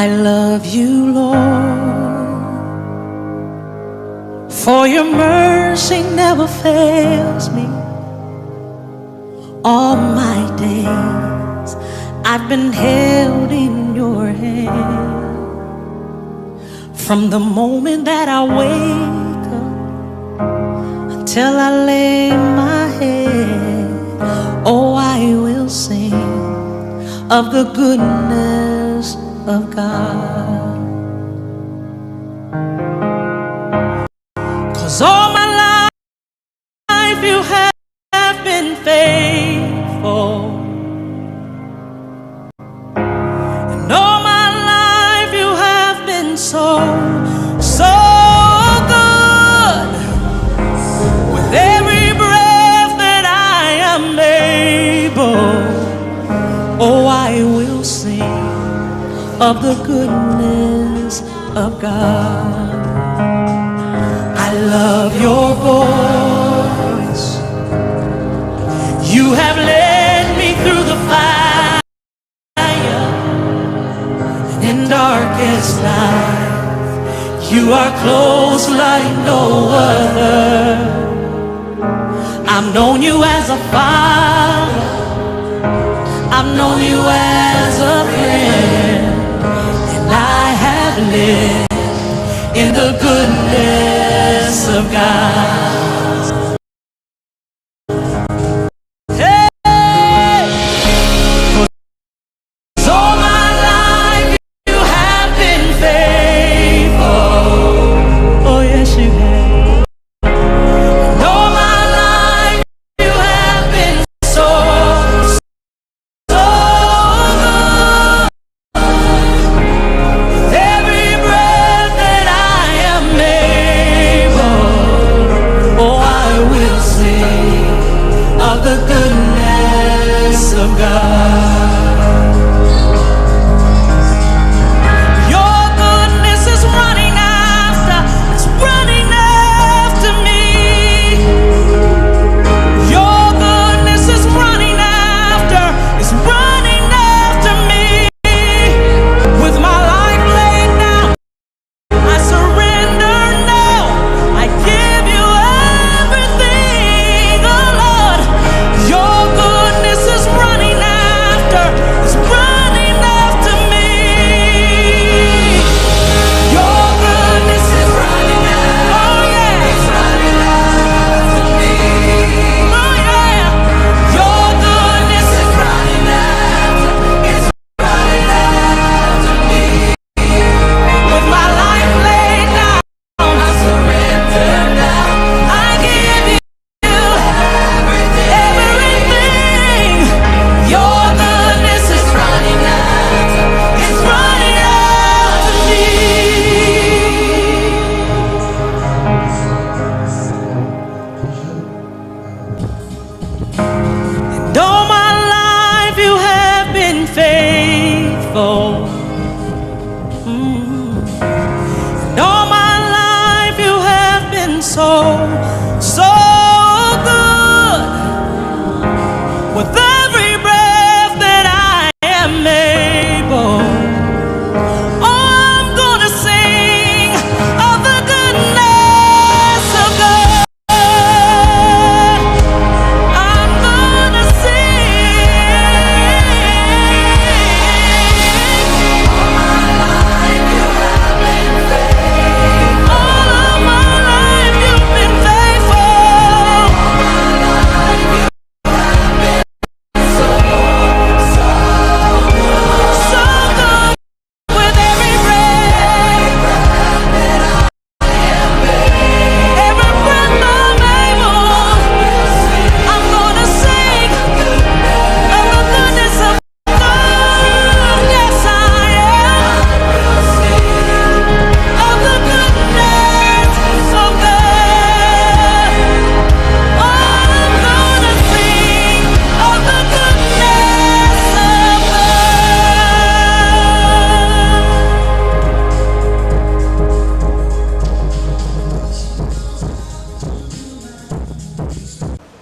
I love you, Lord, for your mercy never fails me. All my days I've been held in your hand. From the moment that I wake up until I lay my head, oh, I will sing of the goodness of God. 'Cause all my life you have been faithful, and all my life you have been so good. With every breath that I am able, oh, I will sing of the goodness of God. I love your voice. You have led me through the fire in darkest night. You are close like no other. I've known you as a father, I've known you as a friend, and I have lived in the goodness of God. Hey, 'cause all my life you have been faithful. Oh yes, you have. And all my life you have been so good. Every breath that I am able, oh, I will sing of the goodness of God. Your goodness is running after, it's running after me. Your goodness is running after, it's running after me. With my life laid down, I surrender now. I give you everything, oh Lord. Your goodness is running after, it's running after me. Your goodness is running after, oh yeah, it's running after me. Oh yeah, your goodness is running after, it's running after me. With my life laid down, I surrender now. I give you everything. Your goodness is running after, it's running after me. And all my life you have been faithful. And all my life you have been so good. With every breath that I am able, oh, I'm gonna sing of the goodness of God. I'm gonna sing. All my life you have been faithful. All of my life you've been faithful. All my life you have been so good. With every breath that I am able, every breath I'm able, I'm gonna sing of the goodness of God. Yes, I am. Of the goodness of God. Oh, I'm gonna sing of the goodness of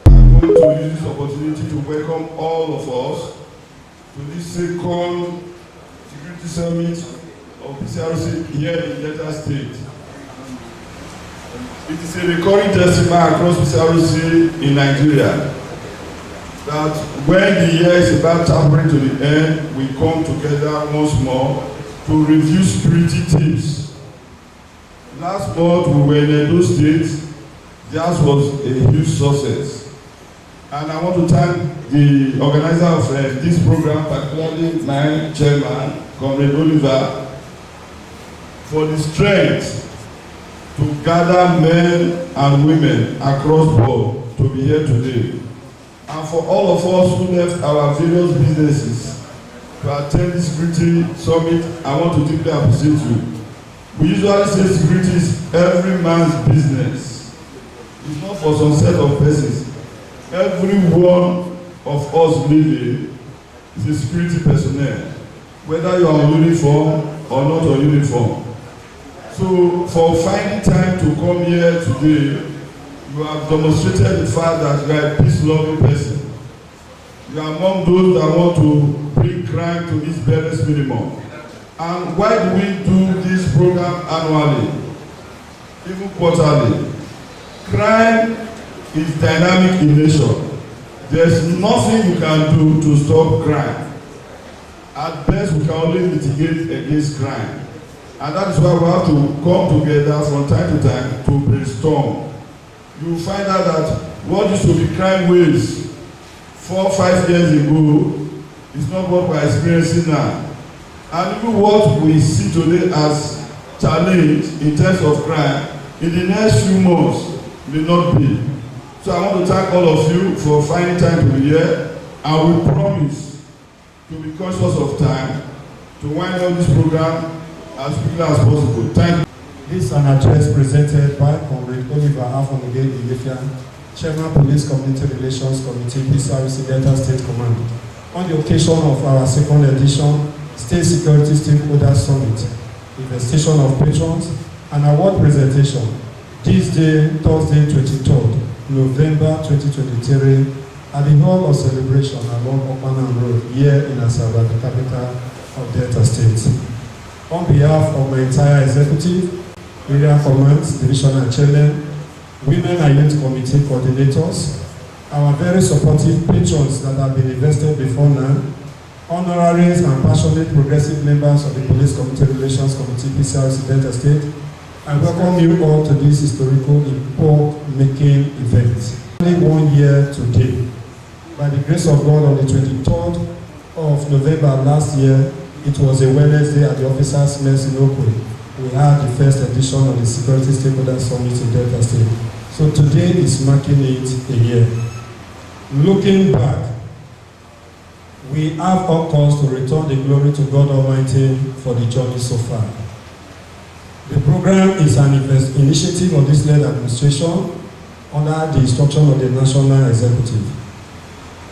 I want to use this opportunity to welcome all of us to this second security summit of PCRC here in Delta State. It is a recurring testimony across PCRC in Nigeria that when the year is about tampering to the end, we come together once more to review security tips. Last month we were in Edo State. That was a huge success. And I want to thank the organizer of this program, particularly my chairman, Comrade Oliver, for the strength to gather men and women across the board to be here today. And for all of us who left our various businesses to attend the security summit, I want to deeply appreciate you. We usually say security is every man's business. It's not for some set of persons. Every one of us living is a security personnel, whether you are on uniform or not on uniform. So for finding time to come here today, you have demonstrated the fact that you are a peace-loving person. You are among those that want to bring crime to its barest minimum. And why do we do this program annually, even quarterly? Crime is dynamic in nature. There's nothing you can do to stop crime. At best, we can only mitigate against crime. And that is why we have to come together from time to time to brainstorm. You will find out that what used to be crime waves 4 or 5 years ago is not what we are experiencing now. And even what we see today as challenge in terms of crime, in the next few months, may not be. So I want to thank all of you for finding time to be here, and we promise to be conscious of time to wind up this program as quickly as possible. Thank you. This is an address presented by Comrade Oliver Afomogede, Chairman Police Community Relations Committee, PCRC Delta State Command, on the occasion of our second edition State Security Stakeholders Summit, Investigation of Patrons, and award presentation this day, Thursday, 23rd November 2023, at the Hall of Celebration along Opanam Road, here in ASABA, the capital of Delta State. On behalf of my entire executive, area commands, divisional chairman, women and youth committee coordinators, our very supportive patrons that have been invested before now, honoraries and passionate progressive members of the Police Community Relations Committee, PCRC Delta State, I welcome you all to this historical epoch-making event. Only 1 year today. By the grace of God, on the 23rd of November last year, it was a Wednesday at the Officers' Mess in Okwe. We had the first edition of the Security Stakeholders Summit in Delta State. So today is marking it a year. Looking back, we have all cause to return the glory to God Almighty for the journey so far. The program is an initiative of this led administration under the instruction of the National Executive.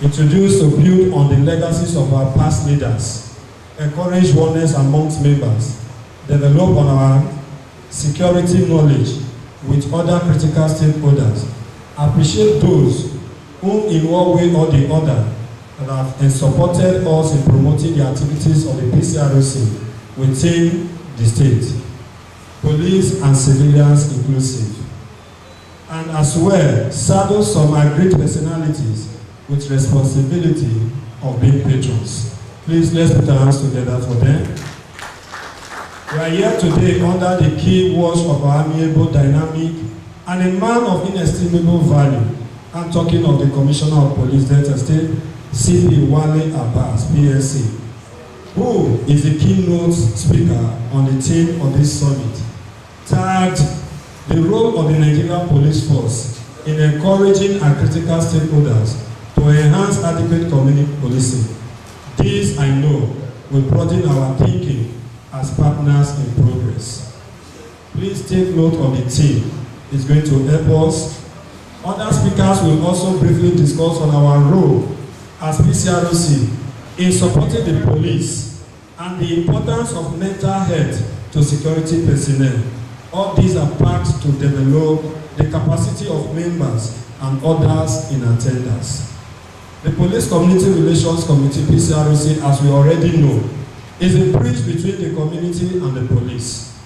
Introduced to build on the legacies of our past leaders, encourage oneness amongst members, develop on our security knowledge with other critical stakeholders, appreciate those who in one way or the other have supported us in promoting the activities of the PCRC within the state, police and civilians inclusive, and as well saddle some agreed personalities with responsibility of being patrons. Please, let's put our hands together for them. We are here today under the key watch of our amiable, dynamic, and a man of inestimable value. I'm talking of the Commissioner of Police Delta State, CP Wale Abbas, PSC, who is the keynote speaker on the theme of this summit, tagged the role of the Nigerian Police Force in encouraging our critical stakeholders to enhance adequate community policing. This, I know, will broaden our thinking as partners in progress. Please take note of the theme. It's going to help us. Other speakers will also briefly discuss on our role as PCRC in supporting the police and the importance of mental health to security personnel. All these are packed to develop the capacity of members and others in attendance. The Police Community Relations Committee, PCRC, as we already know, is a bridge between the community and the police.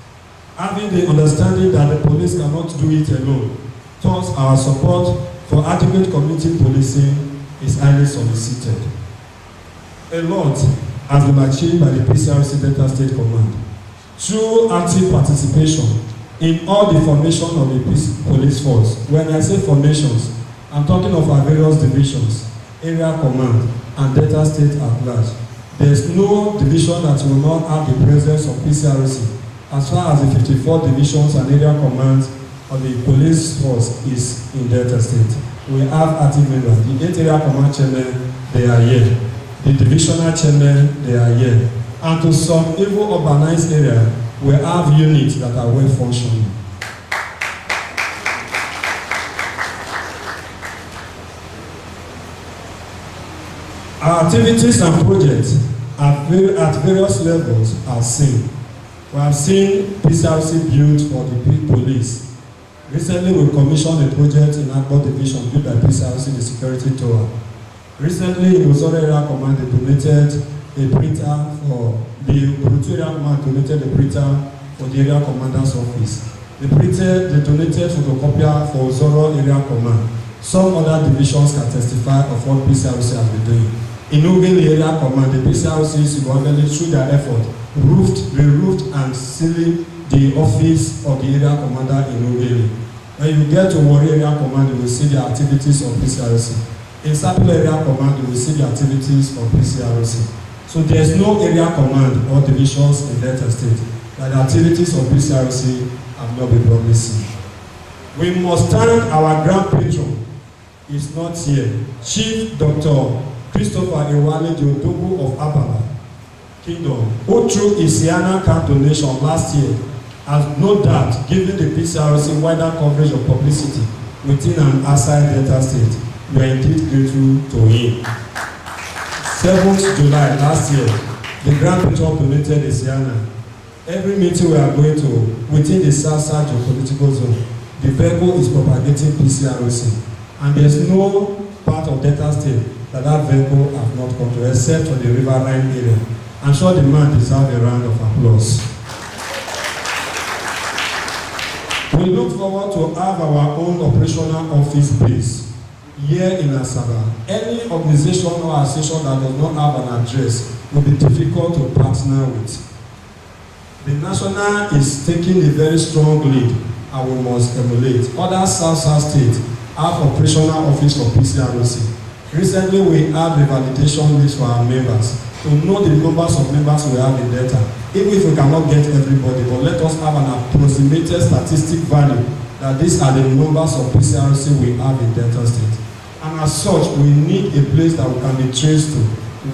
Having the understanding that the police cannot do it alone, thus our support for adequate community policing is highly solicited. A lot has been achieved by the PCRC Delta State Command through active participation in all the formation of the police force. When I say formations, I'm talking of our various divisions, area command, and Delta State at large. There is no division that will not have the presence of PCRC as far as the 54 divisions and area commands of the police force is in Delta State. We have active members. The 8 area command chairmen, they are here. The divisional chairmen, they are here. And to some even urbanized area, we have units that are well functioning. Our activities and projects at various levels are seen. We have seen PCRC built for the police. Recently, we commissioned a project in Akbor Division built by PCRC, the security tower. Recently, in Osoro Area Command, they donated a printer for the Burutu Area Command donated a printer for the Area Commander's office. They donated photocopier for Osoro Area Command. Some other divisions can testify of what PCRC has been doing. In Ugeli Area Command, the PCRC single-handedly, through their effort, re-roofed and sealed the office of the area commander in Ugeli. When you get to Warri Area Command, you will see the activities of PCRC. In Sapele Area Command, you will see the activities of PCRC. So there is no area command or divisions in Delta State that the activities of PCRC have not been broadly seen. We must thank our grand patron, is not here, Chief Dr. Christopher Ewale Diodogu of ASABA Kingdom, who through his Siana camp donation last year has no doubt given the PCRC wider coverage of publicity within and outside Delta State. We are indeed grateful to him. 7th July last year, the Grand Patron donated a Siana. Every meeting we are going to within the South-South geopolitical zone, the vehicle is propagating PCRC. And there is no part of Delta State that vehicle have not come to, except for the riverine area. I'm sure the man deserves a round of applause. We look forward to have our own operational office base here in ASABA. Any organization or association that does not have an address will be difficult to partner with. The national is taking a very strong lead and we must emulate. Other South-South states have operational office for PCRC. Recently, we have the validation list for our members to know the numbers of members we have in Delta. Even if we cannot get everybody, but let us have an approximated statistic value that these are the numbers of PCRC we have in Delta State. And as such, we need a place that we can be traced to,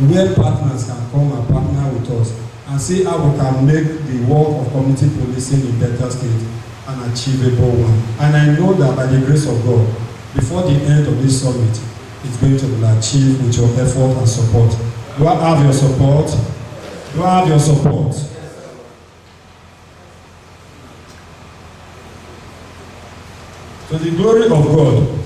where partners can come and partner with us and see how we can make the work of community policing in Delta State an achievable one. And I know that by the grace of God, before the end of this summit, it's going to be achieved with your effort and support. Do I have your support? Do I have your support? To the glory of God,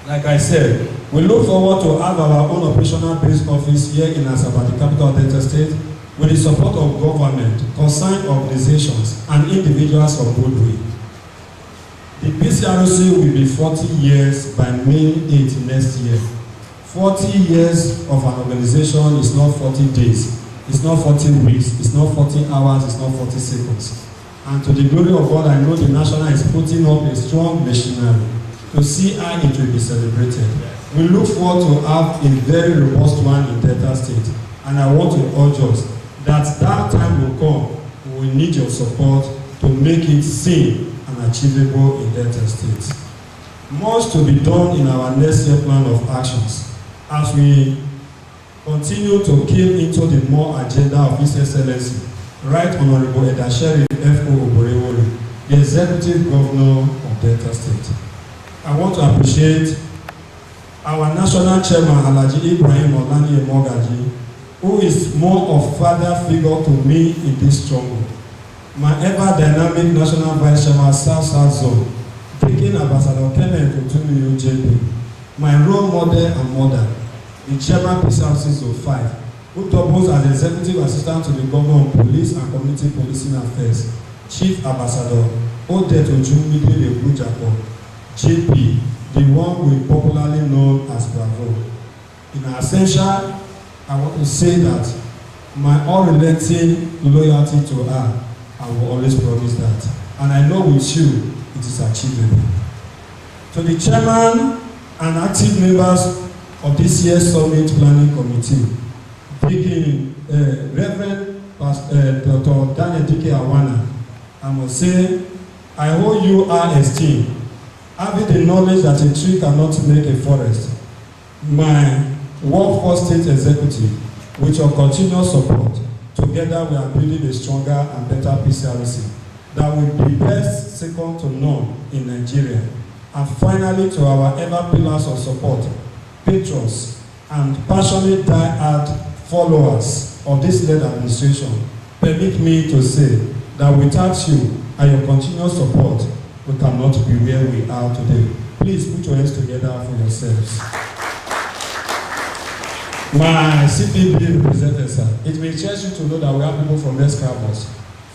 like I said, we look forward to have our own operational base office here in ASABA, the capital of Delta State, with the support of government, concerned organizations, and individuals of goodwill. The PCRC will be 40 years by May 8 next year. 40 years of an organization is not 40 days, it's not 40 weeks, it's not 40 hours, it's not 40 seconds. And to the glory of God, I know the National is putting up a strong machinery to see how it will be celebrated. We look forward to have a very robust one in Delta State. And I want to urge us that time will come, we will need your support to make it seen and achievable in Delta State. Much to be done in our next year plan of actions as we continue to kill into the more agenda of His Excellency, Right Honorable Edasheri F.O. Oborewori, the Executive Governor of Delta State. I want to appreciate our National Chairman, Alhaji Ibrahim Olani Emogaji, who is more of father figure to me in this struggle. My ever-dynamic National Vice Chairman, South-South Zone, taking Ambassador Kenneth Otunu JP, my role model and mother, the Chairman PCRC Zone 5, who doubles as Executive Assistant to the Governor of Police and Community Policing Affairs, Chief Ambassador Odette Ojumide Ebujapo, JP, the one we popularly known as Bravo. In essential, I want to say that my unrelenting loyalty to her, I will always promise that. And I know with you, it is achievable. To the Chairman and active members of this year's Summit Planning Committee, beginning Reverend Dr. Daniel Dike Awana, I must say, I hold you high esteem, having the knowledge that a tree cannot make a forest. My workforce state executive, with your continuous support, together we are building a stronger and better PCRC that will be best second to none in Nigeria. And finally, to our ever pillars of support, patrons, and passionate die-hard followers of this led administration, permit me to say that without you and your continuous support, we cannot be where we are today. Please put your hands together for yourselves. My CPB representative, sir, it may interest you to know that we have people from Escravos,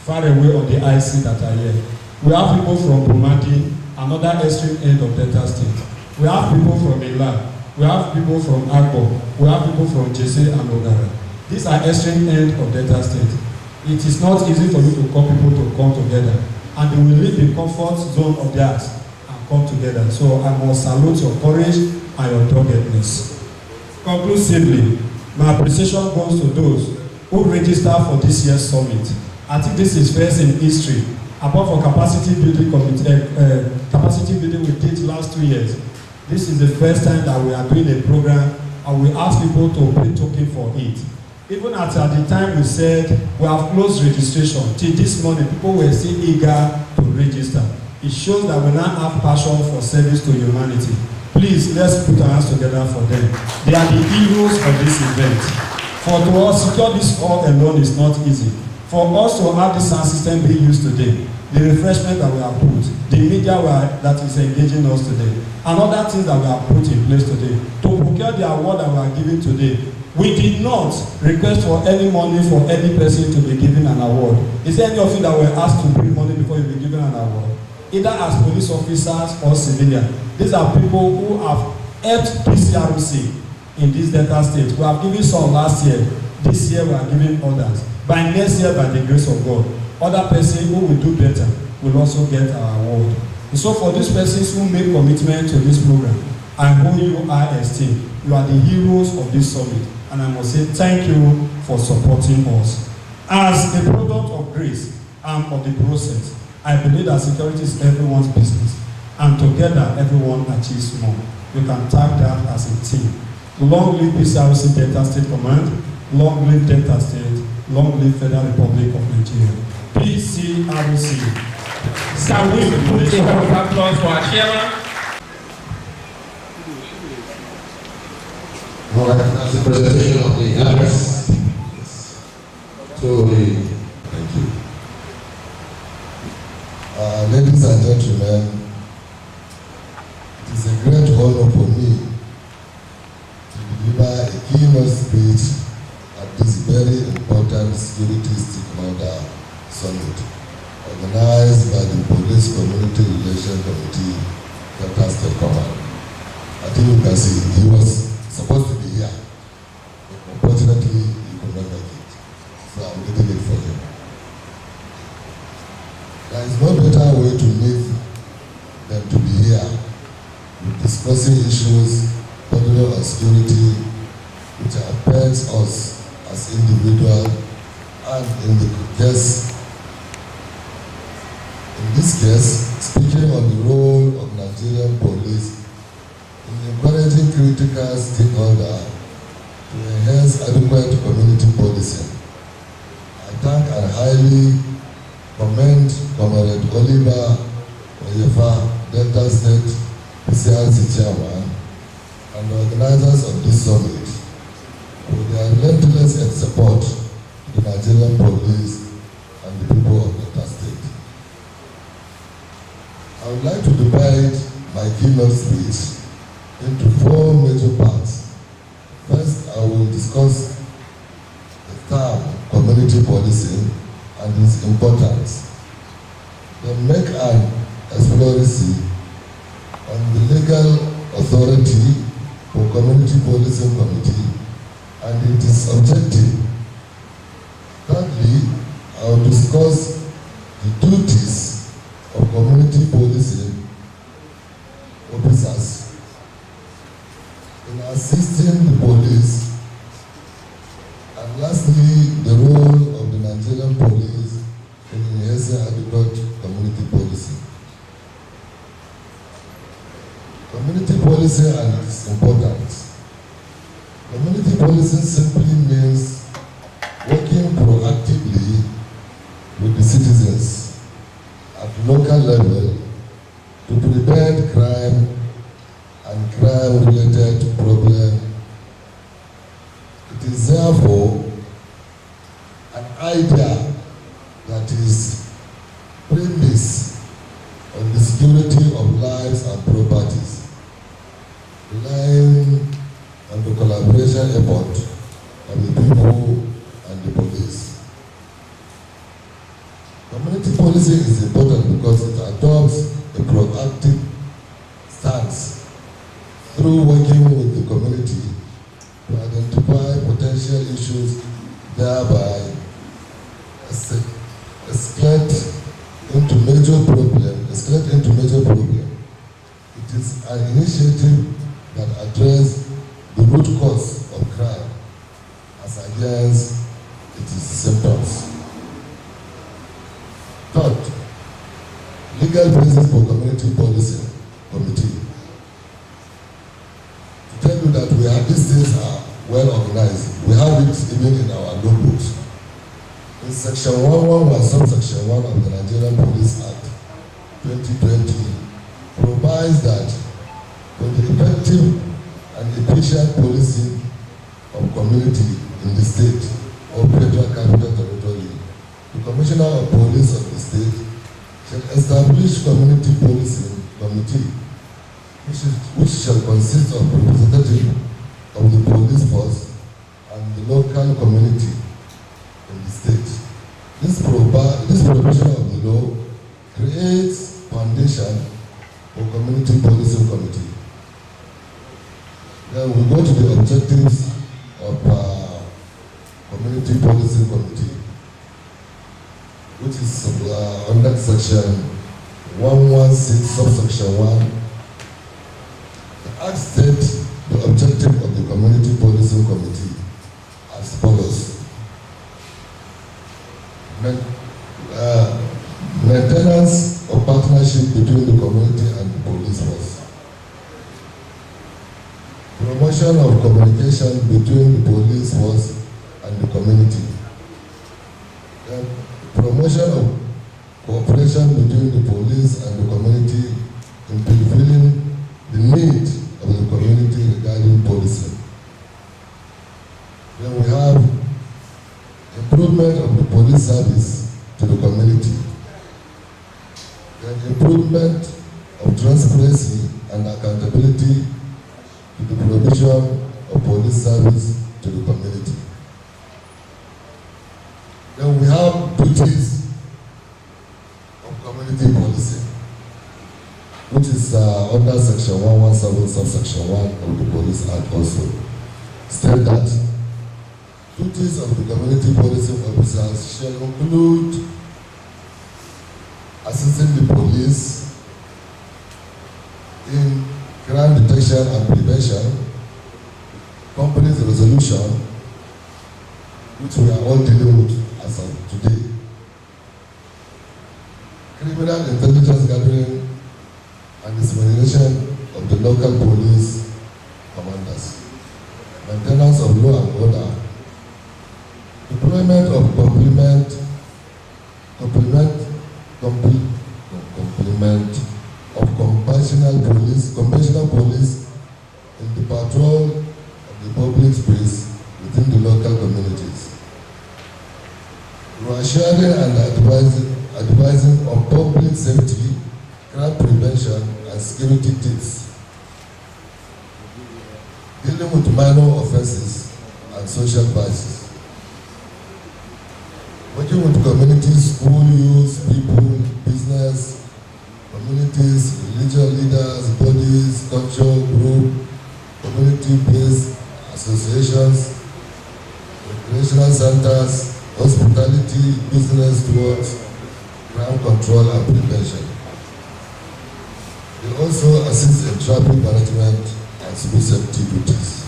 far away on the IC that are here. We have people from Bumadi, another extreme end of Delta State. We have people from Ilan. We have people from Agbo. We have people from Jesse and Ogara. These are extreme end of Delta State. It is not easy for you to call people to come together, and they will leave the comfort zone of theirs and come together. So I must salute your courage and your doggedness. Conclusively, my appreciation goes to those who registered for this year's summit. I think this is first in history. Apart from capacity building we did last 2 years, this is the first time that we are doing a program and we ask people to pay token for it. Even at the time we said we have closed registration, till this morning people were still eager to register. It shows that we now have passion for service to humanity. Please, let's put our hands together for them. They are the heroes of this event. For to us, secure this all alone is not easy. For us to have this sound system being used today, the refreshment that we have put, the media that is engaging us today, and other things that we have put in place today, to procure the award that we are giving today, we did not request for any money for any person to be given an award. Is there any of you that were asked to bring money before you be given an award? Either as police officers or civilians. These are people who have helped PCRC in this Delta State. We have given some last year. This year we are giving others. By next year, by the grace of God, other persons who will do better will also get our award. And so for these persons who make commitment to this program, I hold you high esteem. You are the heroes of this summit. And I must say thank you for supporting us. As a product of grace and of the process, I believe that security is everyone's business, and together everyone achieves more. You can tag that as a team. Long live PCRC Delta State Command, long live Delta State, long live Federal Republic of Nigeria. PCRC. Can we put a round of applause for our chairman? All right, that's the presentation of the address. Thank you. Ladies and gentlemen, it is a great honor for me to deliver a keynote speech at this very important security stakeholder summit organized by the Police Community Relations Committee, Delta State Command. I think you can see he was supposed to be here, but unfortunately he could not make it. So I'm getting it for him. There is no better way to live than to be here with discussing issues bordering on security which affects us as individuals and in this case, speaking on the role of Nigerian police in encouraging critical stakeholders to enhance adequate community policing. I thank and highly commend Comrade Oliver Oyefa, Delta State PCRC Chairman, and the organizers of this summit for their relentless support to the Nigerian police and the people of Delta State. I would like to divide my keynote speech into 4 major parts. First, I will discuss community policing and its importance. Then make an exploration on the legal authority for Community Policing Committee and its objective. Thirdly, I will discuss the duties of community policing officers in assisting the police, and lastly, the role of the Nigerian police in enhancing adequate community policing. Community policing and its importance. Community policing simply means working proactively with the citizens at local level to prevent crime and crime-related problems. It is therefore an idea that is premised on the security of lives and properties, relying on the collaboration effort of the people and the police. Community policing is important because it adopts a proactive stance through working with the community to identify potential issues, thereby escalate into major problem. It is an initiative that addresses the root cause of crime as against its symptoms. Third, legal basis for community policing committee. To tell you that these things are well organized. We have it even in our notebooks. In Section 111, subsection 1 of the Nigerian Police Act 2020 provides that for the effective and efficient policing of community in the state or Federal Capital Territory, the Commissioner of Police of the state shall establish community policing committee which shall consist of representatives of the police force and the local community in the state. This provision of the law creates foundation for community policing committee. Then we go to the objectives of community policing committee, which is under section 116 subsection 1. The Act states the objective of the community policing committee as follows. Maintenance of partnership between the community and the police force. Promotion of communication between the police force and the community. Promotion of cooperation between the police and the community in fulfilling the need of the community regarding policing. Then we have improvement of the police service to the community. Then improvement of transparency and accountability to the provision of police service to the community. Then we have duties of community policing, which is under section 117 subsection 1 of the Police Act also. State that duties of the community policing officers shall include assisting the police in crime detection and prevention, conflict resolution, which we are all dealing with as of today, criminal intelligence gathering and dissemination of the local police commanders, maintenance of law and order, deployment of complement of conventional police in the patrol of the public space within the local communities. Reassuring and advising on public safety, crime prevention, and security tips. Dealing with minor offenses and social vices. working with communities, school youth, people, business, communities, religious leaders, bodies, cultural group, community-based associations, recreational centers, hospitality, business towards crime control and prevention. They also assist in traffic management and civil safety duties.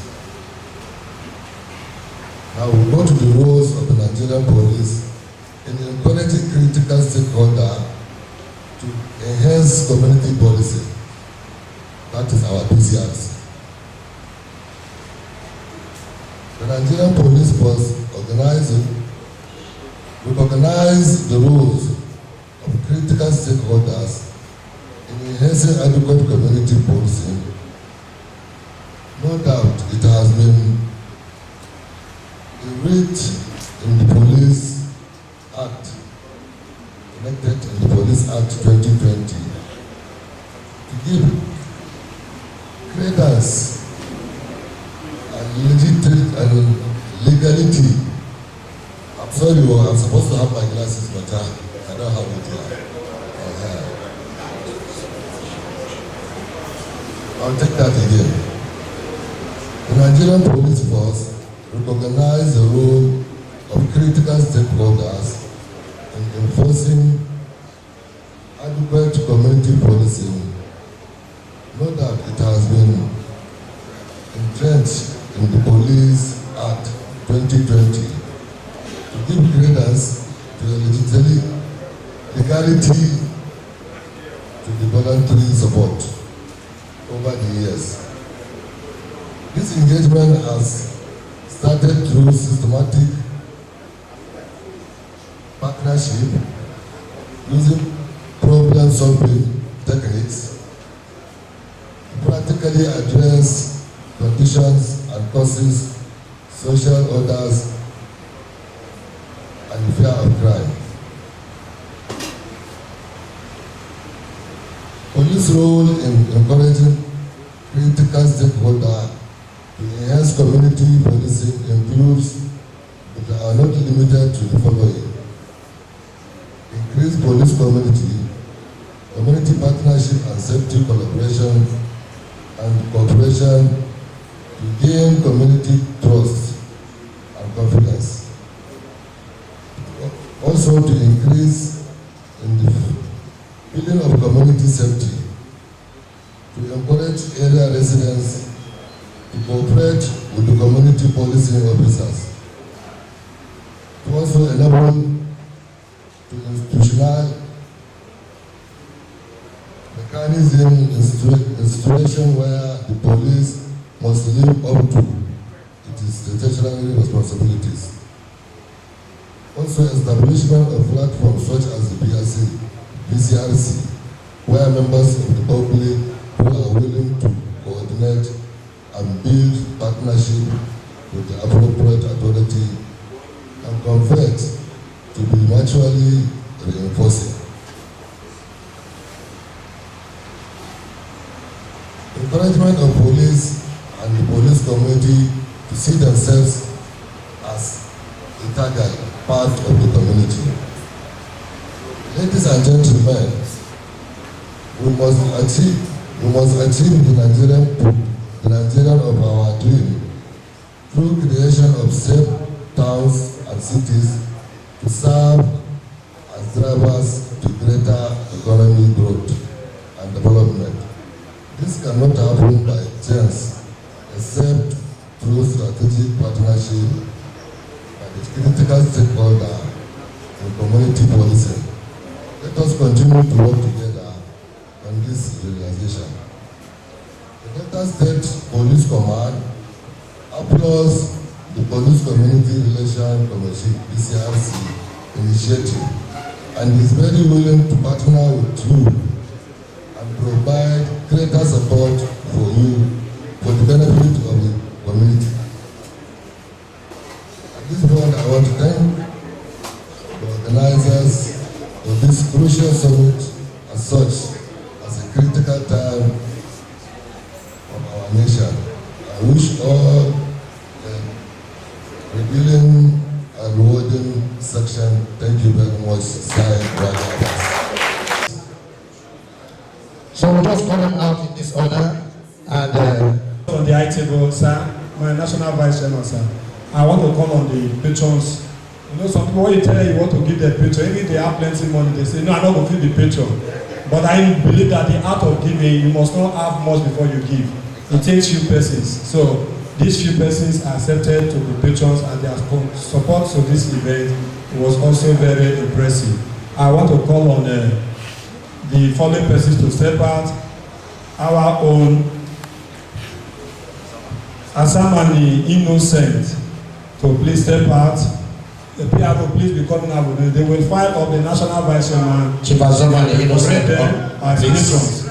Now we go to the roles of the Nigerian police in encouraging critical stakeholders to enhance community policy. That is our PCRC. The Nigerian police force recognize the roles of critical stakeholders in enhancing adequate community policing. No doubt it has been enriched in the Police Act, enacted in the Police Act 2020, to give credence and legality. I'm sorry, I'm supposed to have my glasses, but I don't have it here. I'll take that again. The Nigerian police force recognize the role of critical stakeholders in enforcing adequate community policing. No doubt it has been entrenched in the Police Act 2020 to give credence to the legality to the voluntary support over the years. This engagement has started through systematic partnership using problem-solving techniques to practically address conditions and causes, social orders, and fear of crime. Police role in encouraging critical stakeholders to enhance community policing includes, but are not limited to, the following: increase police community partnership and safety collaboration and cooperation to gain community trust and confidence. Also to increase in the feeling of community safety, to encourage area residents to cooperate with the community policing officers, to also enable to institutional mechanism in situation where the police must live up to its statutory responsibilities. Also establishment of platforms such as the PCRC, where members of the public who are willing to coordinate and build partnership with the appropriate authority and convert to be mutually reinforcing. Encouragement of police and the police community to see themselves as integral part of the community. Ladies and gentlemen, we must achieve the Nigerian of our dream through creation of safe towns and cities to serve as drivers to greater economic growth and development. This cannot happen by chance, except through strategic partnership by the critical stakeholder in community policing. Let us continue to work together on this realization. The Delta State Police Command applauds the Police Community Relations Commission (PCRC) initiative and is very willing to partner with you and provide greater support for you for the benefit of the community. At this point, I want to thank the organizers for this crucial summit as such as a critical time of our nation. I wish all the revealing and Warden section. Thank you very much, signed Raja. So we're just coming out in this order and on the high table, sir, my national vice chairman, sir, I want to call on the patrons. You know, some people, when you tell them you want to give the patron, even if they have plenty of money, they say, no, I'm not going to feed the patron. But I believe that the art of giving, you must not have much before you give. It takes few persons. So these few persons are accepted to be patrons, and their support to this event was also very impressive. I want to call on the following persons to step out. Our own ASABA Innocent to please step out. The PR to please be coming out with it. They will file up the national vice chairman. Chief ASABA Innocent. As patrons.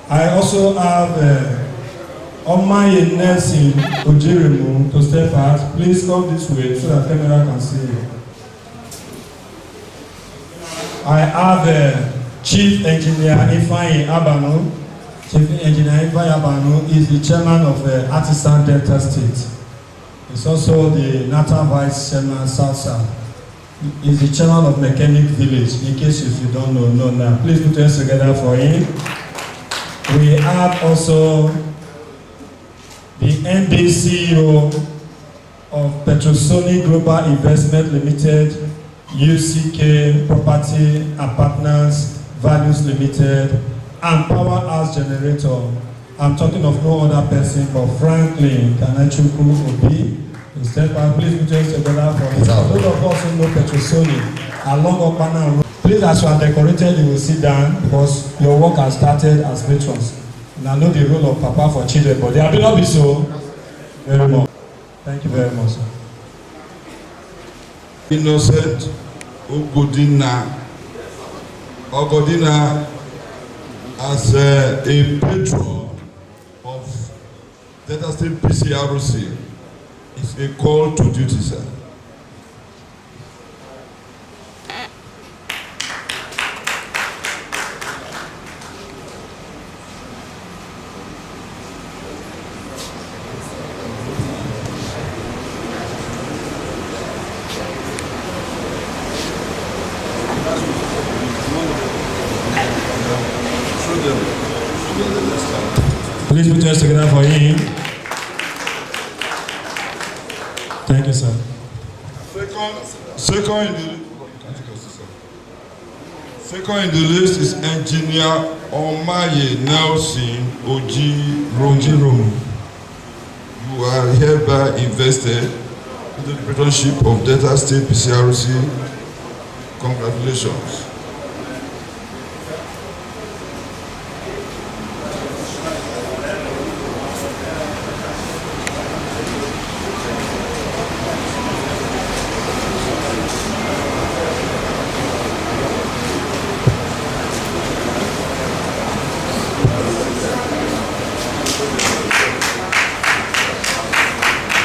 I also have Omaye Nelson Ojirimu to step out. Please come this way so that camera can see you. I have Chief Engineer Ifeanyi Abanu. Chief Engineer Ifeanyi Abanu is the chairman of Artisan Delta State. He's also the Natal Vice Chairman South. He's the chairman of Mechanic Village. In case if you don't know now, please put us together for him. We have also the MD CEO of Petrosonic Global Investment Limited, UCK Property and Partners Values Limited, and Powerhouse Generator. I'm talking of no other person but Franklin Kanachukwu Obi. Please put us together for this. Those of us who know Petrosonic along Okpana Road. Please, as you are decorated, you will sit down because your work has started as patrons. And I know the role of Papa for children, but they will not be so very much. Thank you very much, sir. Innocent Ogodina as a patron of Delta State PCRC is a call to duty, sir. Please put us together for him. Thank you, sir. Second in the list is Engineer Omaye Nelson Ojiromu. You are hereby invested into the patronship of Delta State PCRC. Congratulations.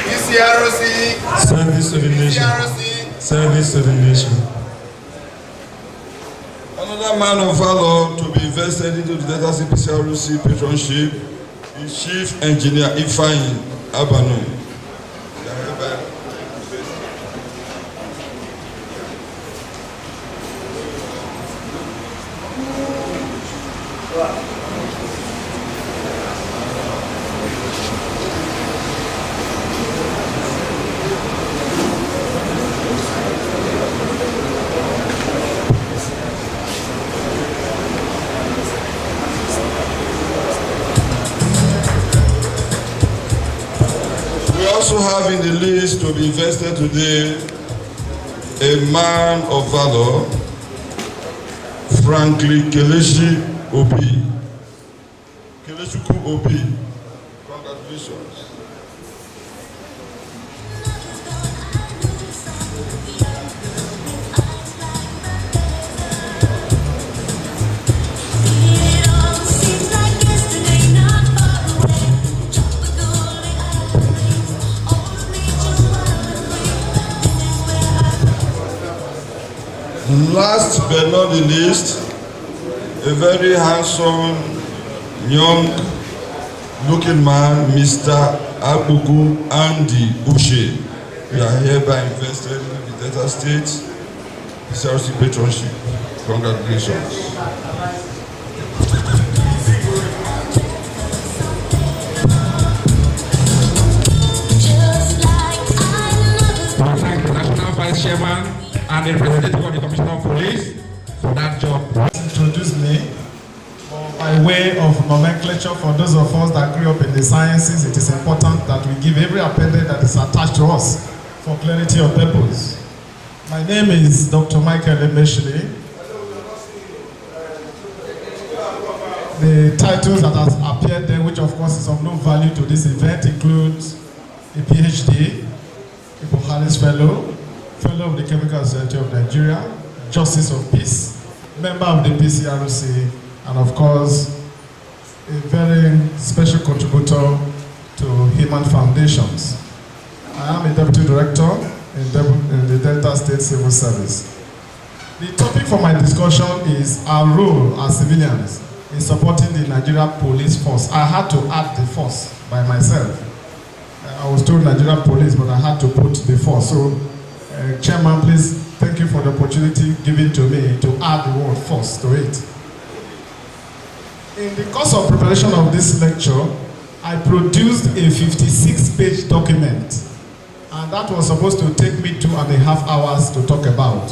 PCRC. Service to the nation. PCRC. Service to the nation. Another man of valor to be invested into the Delta State PCRC patronship is Chief Engineer Ifeanyi Abanu. We also have in the list to be invested today a man of valor, Franklin Kelechi Obi. Kelechukwu Obi. Congratulations. Last but not the least, a very handsome, young-looking man, Mr. Abugu Andy Ushe. We are hereby invested in the Delta State PCRC patronship. Congratulations. Thank the National Vice Chairman and the representative of the Commissioner of Police for that job. Introduce me by way of nomenclature. For those of us that grew up in the sciences, it is important that we give every appendage that is attached to us for clarity of purpose. My name is Dr. Michael Emeshili. The titles that has appeared there, which of course is of no value to this event, includes a PhD, a Buhari's Fellow, Fellow of the Chemical Society of Nigeria, Justice of Peace, member of the PCRC, and of course, a very special contributor to human foundations. I am a Deputy Director in the Delta State Civil Service. The topic for my discussion is our role as civilians in supporting the Nigeria Police Force. I had to add the force by myself. I was told Nigeria Police, but I had to put the force. So, Chairman, please, thank you for the opportunity given to me to add the word force to it. In the course of preparation of this lecture, I produced a 56-page document, and that was supposed to take me 2.5 hours to talk about.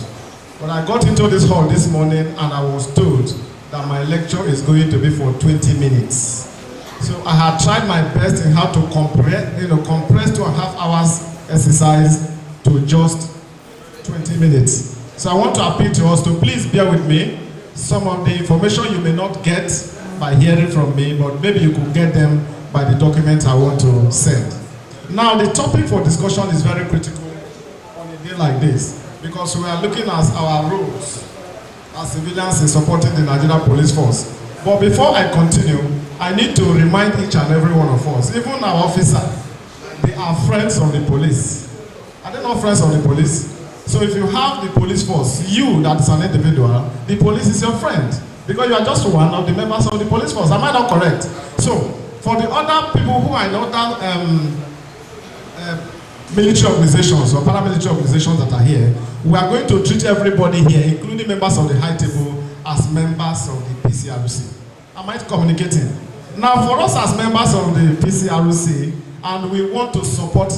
But I got into this hall this morning and I was told that my lecture is going to be for 20 minutes. So I had tried my best in how to compress 2.5 hours exercise to just 20 minutes. So I want to appeal to us to please bear with me. Some of the information you may not get by hearing from me, but maybe you could get them by the document I want to send. Now, the topic for discussion is very critical on a day like this, because we are looking at our roles as civilians in supporting the Nigeria Police Force. But before I continue, I need to remind each and every one of us, even our officers, they are friends of the police. Are they not friends of the police? So if you have the police force, you that is an individual, the police is your friend, because you are just one of the members of the police force. Am I not correct? So for the other people who are in other military organizations or paramilitary organizations that are here, we are going to treat everybody here, including members of the high table, as members of the PCRC. Am I communicating? Now, for us as members of the PCRC, and we want to support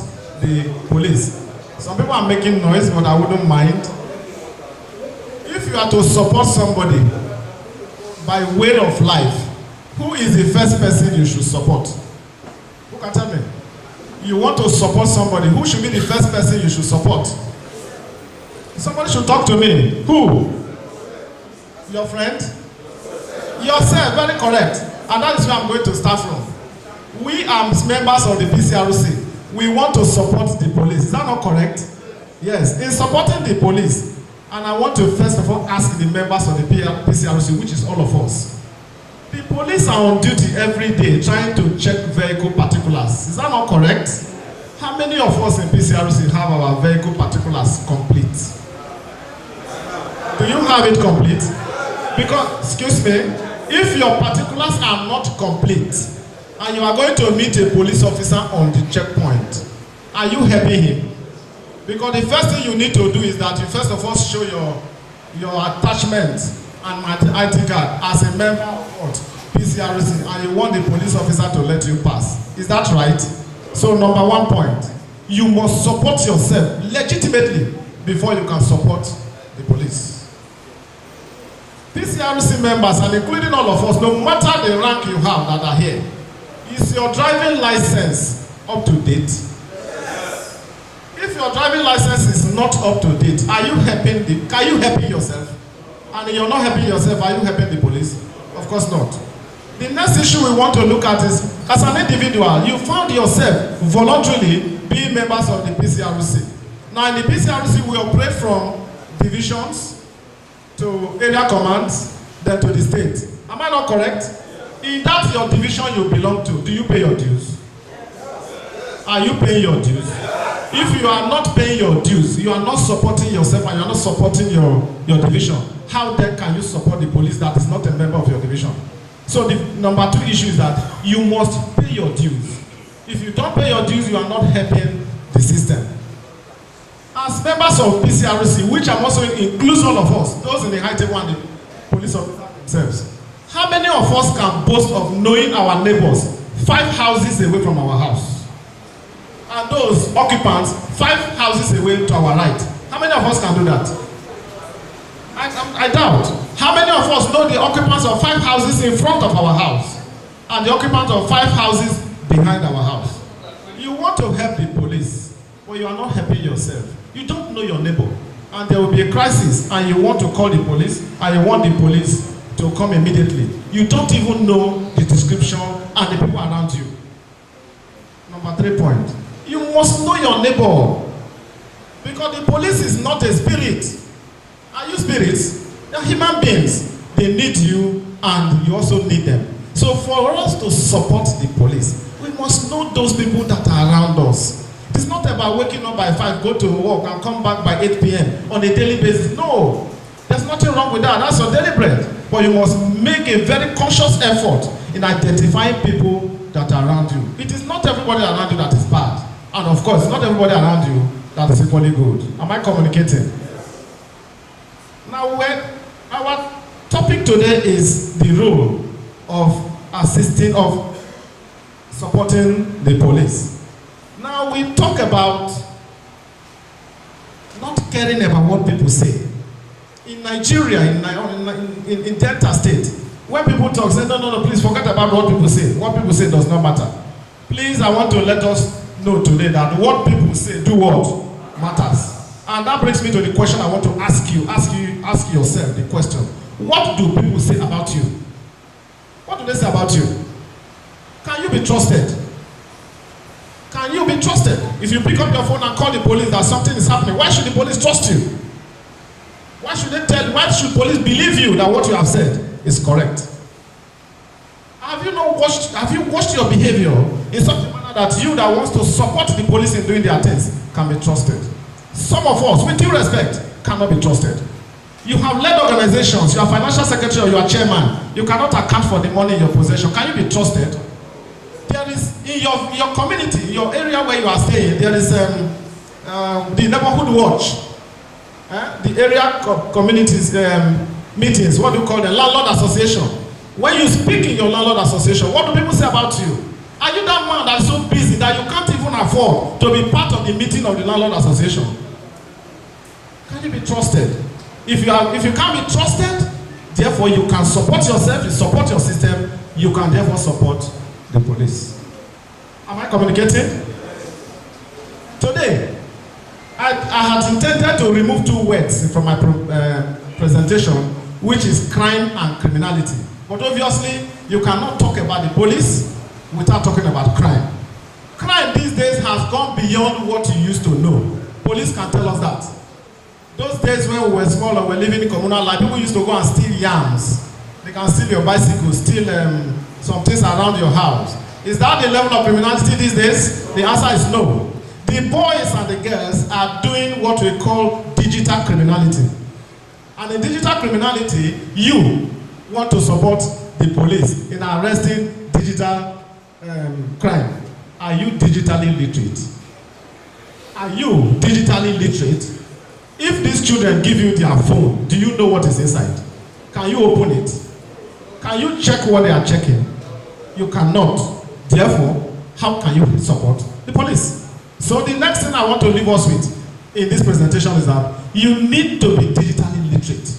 the police. Some people are making noise, but I wouldn't mind. If you are to support somebody by way of life, who is the first person you should support? Who can tell me? You want to support somebody, who should be the first person you should support? Somebody should talk to me. Who? Your friend? Yourself, very correct. And that is where I'm going to start from. We are members of the PCRC. We want to support the police. Is that not correct? Yes. In supporting the police, and I want to first of all ask the members of the PCRC, which is all of us. The police are on duty every day trying to check vehicle particulars. Is that not correct? How many of us in PCRC have our vehicle particulars complete? Do you have it complete? Because, excuse me, if your particulars are not complete and you are going to meet a police officer on the checkpoint, are you helping him? Because the first thing you need to do is that you first of all show your attachment and ID card as a member of what? PCRC, and you want the police officer to let you pass. Is that right? So number 1 point, you must support yourself legitimately before you can support the police. PCRC members, and including all of us, no matter the rank you have that are here, is your driving license up to date? Yes. If your driving license is not up to date, are you helping yourself? And if you're not helping yourself, are you helping the police? Of course not. The next issue we want to look at is, as an individual, you found yourself voluntarily being members of the PCRC. Now in the PCRC, we operate from divisions to area commands, then to the state. Am I not correct? If that's your division you belong to, do you pay your dues? Are you paying your dues? If you are not paying your dues, you are not supporting yourself and you are not supporting your division, how then can you support the police that is not a member of your division? So the number 2 issue is that you must pay your dues. If you don't pay your dues, you are not helping the system. As members of PCRC, which I'm also includes all of us, those in the high table and the police officers themselves, how many of us can boast of knowing our neighbors 5 houses away from our house? And those occupants 5 houses away to our right. How many of us can do that? I doubt. How many of us know the occupants of 5 houses in front of our house and the occupants of 5 houses behind our house? You want to help the police, but you are not helping yourself. You don't know your neighbor, and there will be a crisis, and you want to call the police, and you want the police to come immediately. You don't even know the description and the people around you. Number 3 point. You must know your neighbor, because the police is not a spirit. Are you spirits? They are human beings. They need you, and you also need them. So for us to support the police, we must know those people that are around us. It's not about waking up by 5, go to work, and come back by 8 p.m. on a daily basis. No, there's nothing wrong with that. That's your daily bread. But you must make a very conscious effort in identifying people that are around you. It is not everybody around you that is bad. And of course, it's not everybody around you that is equally good. Am I communicating? Now, our topic today is the role of supporting the police. Now, we talk about not caring about what people say. In Nigeria, in Delta State, when people talk, say, no, please forget about what people say. What people say does not matter. Please, I want to let us know today that what people say, do what matters. And that brings me to the question I want to ask you. Ask yourself the question. What do people say about you? What do they say about you? Can you be trusted? Can you be trusted? If you pick up your phone and call the police that something is happening, why should the police trust you? Why should police believe you that what you have said is correct? Have you watched your behavior in such a manner that you that wants to support the police in doing their things can be trusted? Some of us, with due respect, cannot be trusted. You have led organizations, you are financial secretary or you are chairman, you cannot account for the money in your possession. Can you be trusted? There is, in your community, your area where you are staying, there is the neighborhood watch, the area communities meetings, what do you call the landlord association. When you speak in your landlord association, what do people say about you? Are you that man that is so busy that you can't even afford to be part of the meeting of the landlord association? Can you be trusted? If you can't be trusted, therefore you can support yourself, you support your system, you can therefore support the police. Am I communicating? Today, I had intended to remove 2 words from my presentation, which is crime and criminality. But obviously, you cannot talk about the police without talking about crime. Crime these days has gone beyond what you used to know. Police can tell us that. Those days when we were small and we were living in communal life, people used to go and steal yams. They can steal your bicycle, steal some things around your house. Is that the level of criminality these days? The answer is no. The boys and the girls are doing what we call digital criminality. And in digital criminality, you want to support the police in arresting digital crime. Are you digitally literate? Are you digitally literate? If these children give you their phone, do you know what is inside? Can you open it? Can you check what they are checking? You cannot. Therefore, how can you support the police? So the next thing I want to leave us with in this presentation is that you need to be digitally literate.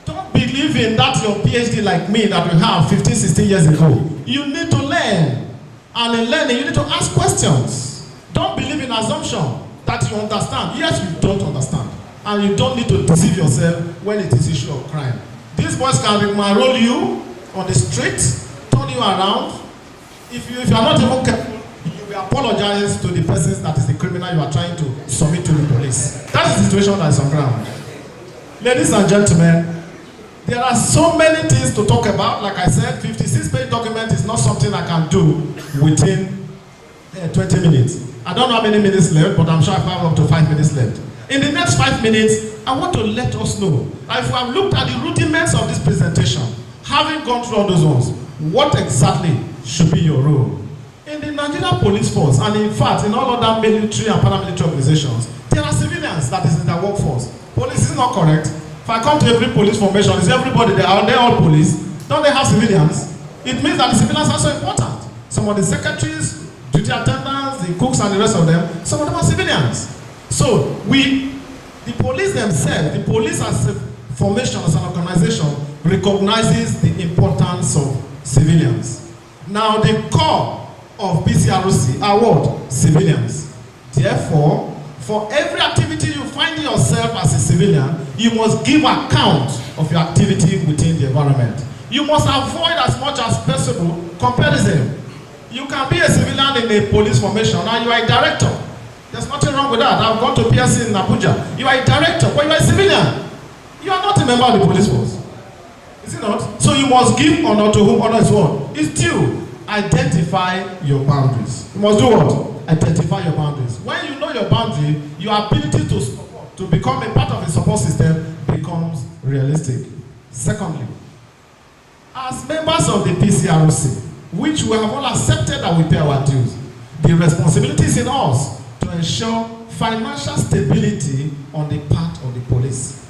Don't believe in that your PhD like me that we have 15, 16 years ago. You need to learn. And in learning, you need to ask questions. Don't believe in assumption that you understand. Yes, you don't understand. And you don't need to deceive yourself when it is issue of crime. These boys can roll you on the street, turn you around. If you are not even careful, you will apologize to the person that is the criminal you are trying to submit to the police. That is the situation that is on ground. Ladies and gentlemen, there are so many things to talk about. Like I said, 56-page document is not something I can do within 20 minutes. I don't know how many minutes left, but I'm sure I have up to 5 minutes left. In the next 5 minutes, I want to let us know that if we have looked at the rudiments of this presentation, having gone through all those ones, what exactly should be your role? In the Nigerian police force, and in fact, in all other military and paramilitary organizations, there are civilians it not correct? If I come to every police formation, is everybody there? Are they all police? Don't they have civilians? It means that the civilians are so important. Some of the secretaries, duty attendants, the cooks, and the rest of them, some of them are civilians. So the police themselves, the police as a formation, as an organization, recognizes the importance of civilians. Now the core of PCRC are what? Civilians. Therefore, for every activity you find yourself as a civilian, you must give account of your activity within the environment. You must avoid as much as possible comparison. You can be a civilian in a police formation and you are a director. There's nothing wrong with that. I've gone to PCRC in Abuja. You are a director, but you are a civilian. You are not a member of the police force. Is it not? So you must give honor to whom honor is what? It's due. Identify your boundaries. You must do what? Identify your boundaries. When you know your boundary, your ability to become a part of a support system becomes realistic. Secondly, as members of the PCRC, which we have all accepted that we pay our dues, the responsibility is in us to ensure financial stability on the part of the police.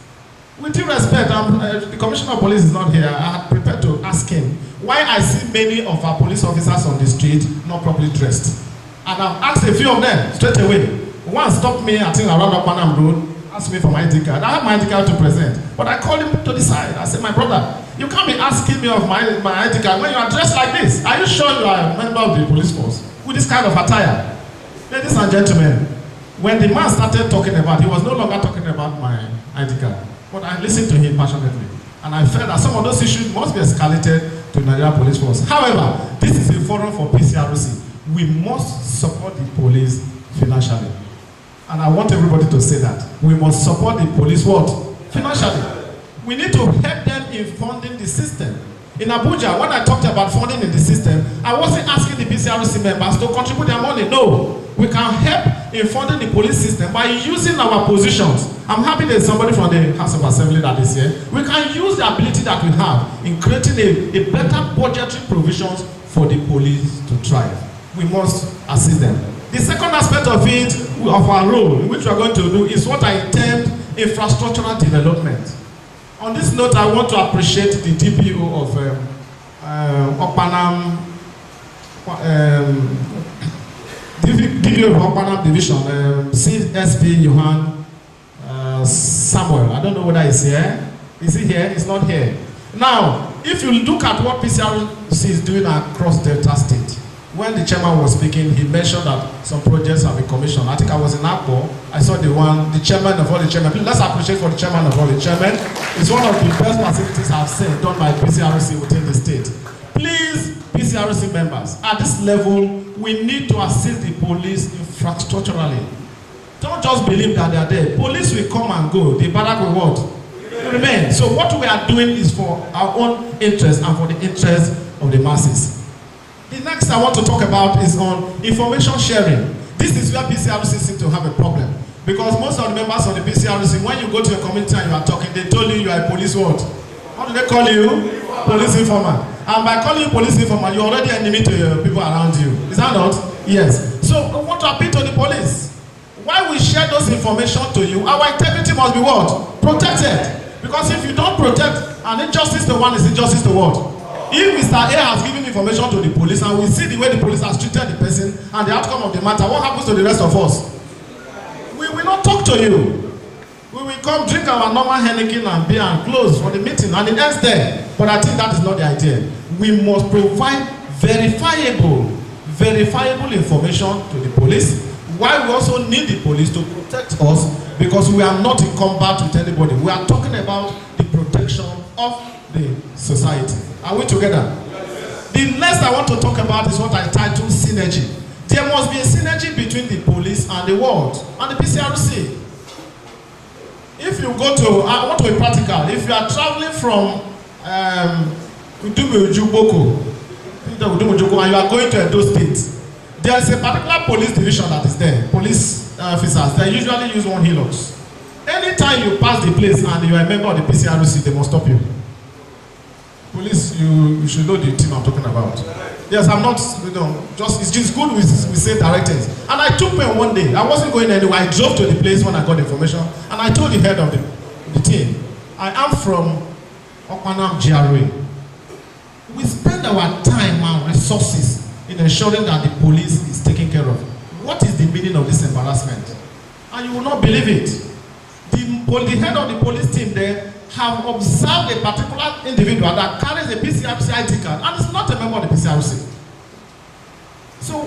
With due respect, the Commissioner of Police is not here. I had prepared to ask him why I see many of our police officers on the street not properly dressed. And I've asked a few of them straight away. One stopped me, I think around Okpanam Road, asked me for my ID card. I have my ID card to present, but I called him to the side. I said, my brother, you can't be asking me of my ID card when you are dressed like this. Are you sure you are a member of the police force with this kind of attire? Ladies and gentlemen, when the man started talking about, he was no longer talking about my ID card, but I listened to him passionately. And I felt that some of those issues must be escalated to Nigeria Police Force. However, this is a forum for PCRC. We must support the police financially. And I want everybody to say that. We must support the police what? Financially. We need to help them in funding the system. In Abuja, when I talked about funding in the system, I wasn't asking the PCRC members to contribute their money. No. We can help in funding the police system by using our positions. I'm happy there's somebody from the House of Assembly that is here. We can use the ability that we have in creating a better budgetary provisions for the police to thrive. We must assist them. The second aspect of it, of our role, which we are going to do, is what I termed infrastructural development. On this note, I want to appreciate the DPO of Okpanam, DPO of Okpanam Division, CSP Johan Samuel. I don't know whether he's here. Is he here? He's not here. Now, if you look at what PCRC is doing across Delta State, when the chairman was speaking, he mentioned that some projects have been commissioned. I think I was in Akpo. I saw the chairman of all the chairmen. Please, let's appreciate for the chairman of all the chairmen. It's one of the best facilities I've seen done by PCRC within the state. Please, PCRC members, at this level, we need to assist the police infrastructurally. Don't just believe that they are there. Police will come and go. The barrack will what? Remain. So what we are doing is for our own interest and for the interest of the masses. The next I want to talk about is on information sharing. This is where PCRC seems to have a problem. Because most of the members of the PCRC, when you go to a community and you are talking, they told you are a police what? How do they call you? Police informant. And by calling you police informant, you're already enemy to your people around you. Is that not? Yes. So I want to appeal to the police. While we share those information to you, our integrity must be what? Protected. Because if you don't protect, an injustice to one is injustice to what? If Mr. A has given information to the police and we see the way the police has treated the person and the outcome of the matter, what happens to the rest of us? We will not talk to you. We will come drink our normal Heineken and beer and close for the meeting and it ends there. But I think that is not the idea. We must provide verifiable information to the police, while we also need the police to protect us, because we are not in combat with anybody. We are talking about the protection of the society. Are we together? Yes. The next I want to talk about is what I titled synergy. There must be a synergy between the police and the world and the PCRC. If you go to, I want to be practical. If you are traveling from Udumujuboko and you are going to Edo State, there is a particular police division that is there. Police officers, they usually use one Hilux. Anytime you pass the place and you are a member of the PCRC, they must stop you. Police, you should know the team I'm talking about. Yes, I'm not, it's just good we say direct things. And I took pain one day. I wasn't going anywhere. I drove to the place when I got information, and I told the head of the the team. I am from Okpanam GRA. We spend our time and resources in ensuring that the police is taken care of. What is the meaning of this embarrassment? And you will not believe it. The head of the police team there have observed a particular individual that carries a PCRC ID card and is not a member of the PCRC. So,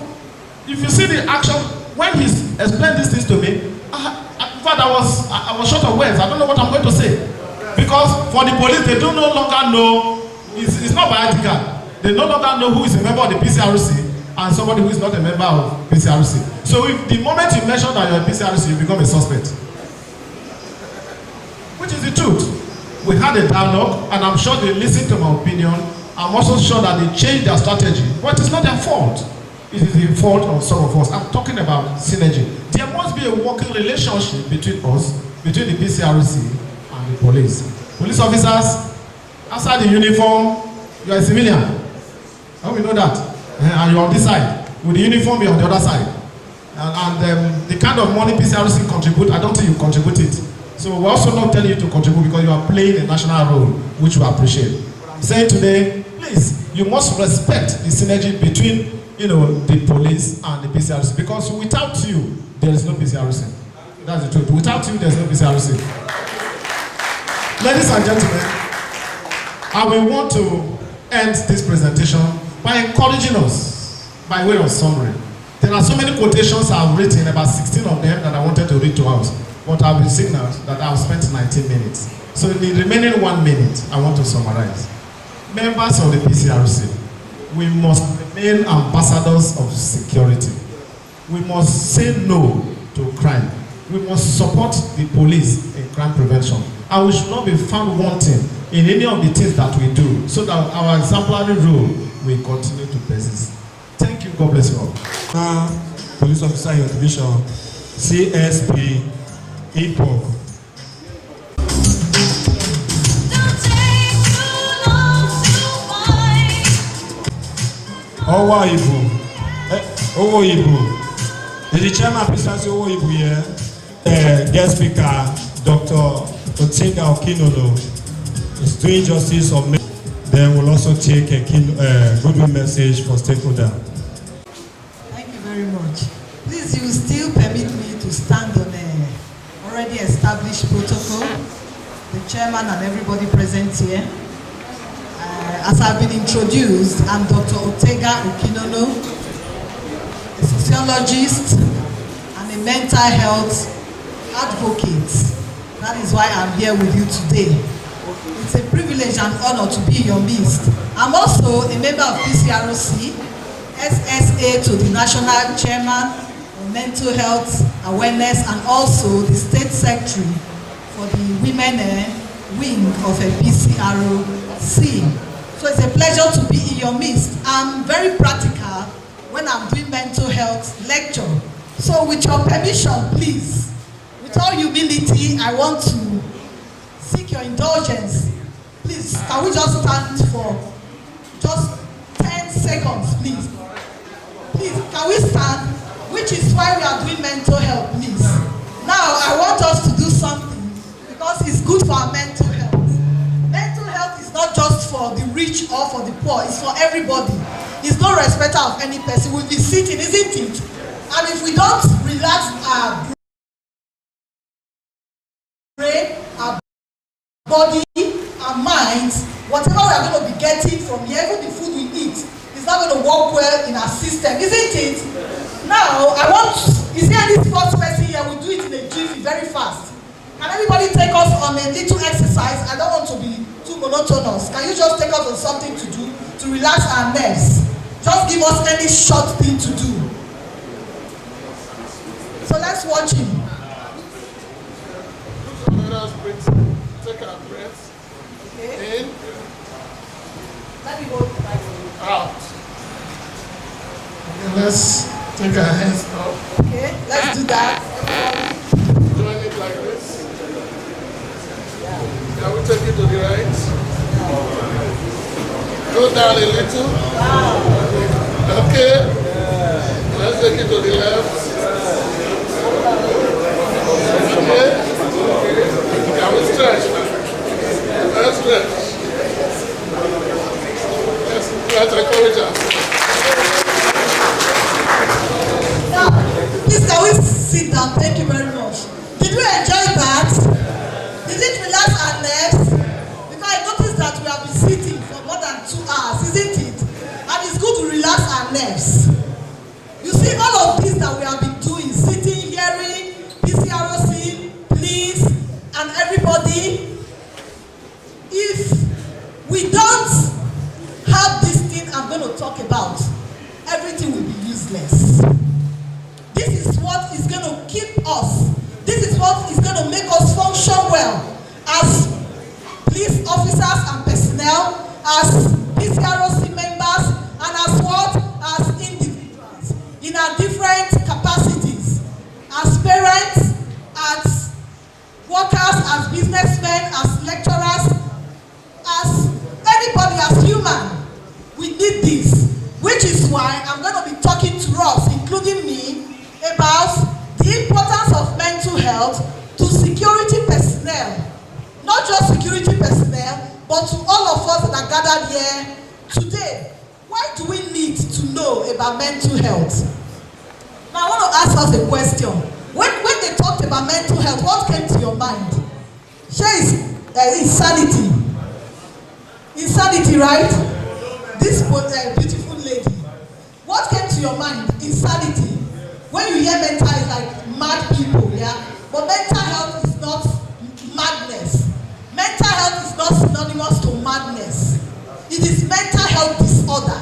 if you see the action, when he explained these things to me, in fact, I was short of words. I don't know what I'm going to say. Because for the police, they do no longer know, it's not by ID card. They no longer know who is a member of the PCRC and somebody who is not a member of PCRC. So if the moment you mention that you're a PCRC, you become a suspect. Which is the truth. We had a dialogue, and I'm sure they listened to my opinion. I'm also sure that they changed their strategy, but it's not their fault. It is the fault of some of us. I'm talking about synergy. There must be a working relationship between us, between the PCRC and the police. Police officers, outside the uniform, you are a civilian. How we know that? And you're on this side. With the uniform, you're on the other side. And the kind of money PCRC contribute, I don't think you contribute it. So we're also not telling you to contribute because you are playing a national role, which we appreciate. But I'm saying today, please, you must respect the synergy between, the police and the PCRC, because without you, there is no PCRC. That's the truth. Without you, there is no PCRC. Ladies and gentlemen, I will want to end this presentation by encouraging us by way of summary. There are so many quotations I've written, about 16 of them that I wanted to read to us. But I've been signaled that I've spent 19 minutes. So in the remaining 1 minute, I want to summarize. Members of the PCRC, we must remain ambassadors of security. We must say no to crime. We must support the police in crime prevention. And we should not be found wanting in any of the things that we do, so that our exemplary role will continue to persist. Thank you. God bless you all. Police officer in your division, CSP. Epoch. Owo Ibu. Is the chairman of PCRC Owo Ibu here? Guest speaker, Dr. Otega Okinono, is doing justice of men. Then we'll also take a goodwill message for stakeholder. Thank you very much. Please, you still permit me to stand on already established protocol, the chairman and everybody present here. As I've been introduced, I'm Dr. Otega Okinono, a sociologist and a mental health advocate. That is why I'm here with you today. It's a privilege and honor to be in your midst. I'm also a member of PCRC, SSA to the national chairman, mental health awareness, and also the state secretary for the women wing of a PCRC. So it's a pleasure to be in your midst. I'm very practical when I'm doing mental health lecture. So with your permission, please, with all humility, I want to seek your indulgence. Please, can we just stand for just 10 seconds, please? Please, can we stand? Which is why we are doing mental health, please. Now, I want us to do something because it's good for our mental health. Mental health is not just for the rich or for the poor, it's for everybody. It's no respecter of any person. We'll be sitting, isn't it? And if we don't relax our brain, our body, our minds, whatever we are going to be getting from here, even the food we eat, is not going to work well in our system, isn't it? Now, is there any sports person here? We'll do it in a jiffy, very fast. Can everybody take us on a little exercise? I don't want to be too monotonous. Can you just take us on something to do to relax our nerves? Just give us any short thing to do. So let's watch him. Let us breathe. Take our breath. Okay. In. Let me go out. Okay, let's take our hands up. Okay, let's do that. Join it like this. Can we take it to the right? Go down a little. Okay. Let's take it to the left. Okay. Can we stretch. Let's stretch. Let's encourage us. Now, please can we sit down? Thank you very much. Did we enjoy that? Did it relax our nerves? Because I noticed that we have been sitting for more than 2 hours, isn't it? And it's good to relax our nerves. You see, all of this that we have been doing, sitting, hearing, PCRC, please, and everybody, if we don't have this thing I'm going to talk about, everything will be useless. This is what is going to keep us. This is what is going to make us function well as police officers and personnel, as PCRC members, and as what? As individuals in our different capacities, as parents, as workers, as businessmen, as lecturers, as anybody, as human. We need this, which is why I'm going to be talking to us, including me, about the importance of mental health to security personnel. Not just security personnel, but to all of us that are gathered here today. Why do we need to know about mental health? Now I want to ask us a question. When they talked about mental health, what came to your mind? Share is insanity. Insanity, right? This beautiful lady. What came to your mind? Insanity. When you hear mental, it's like mad people, yeah? But mental health is not madness. Mental health is not synonymous to madness. It is mental health disorder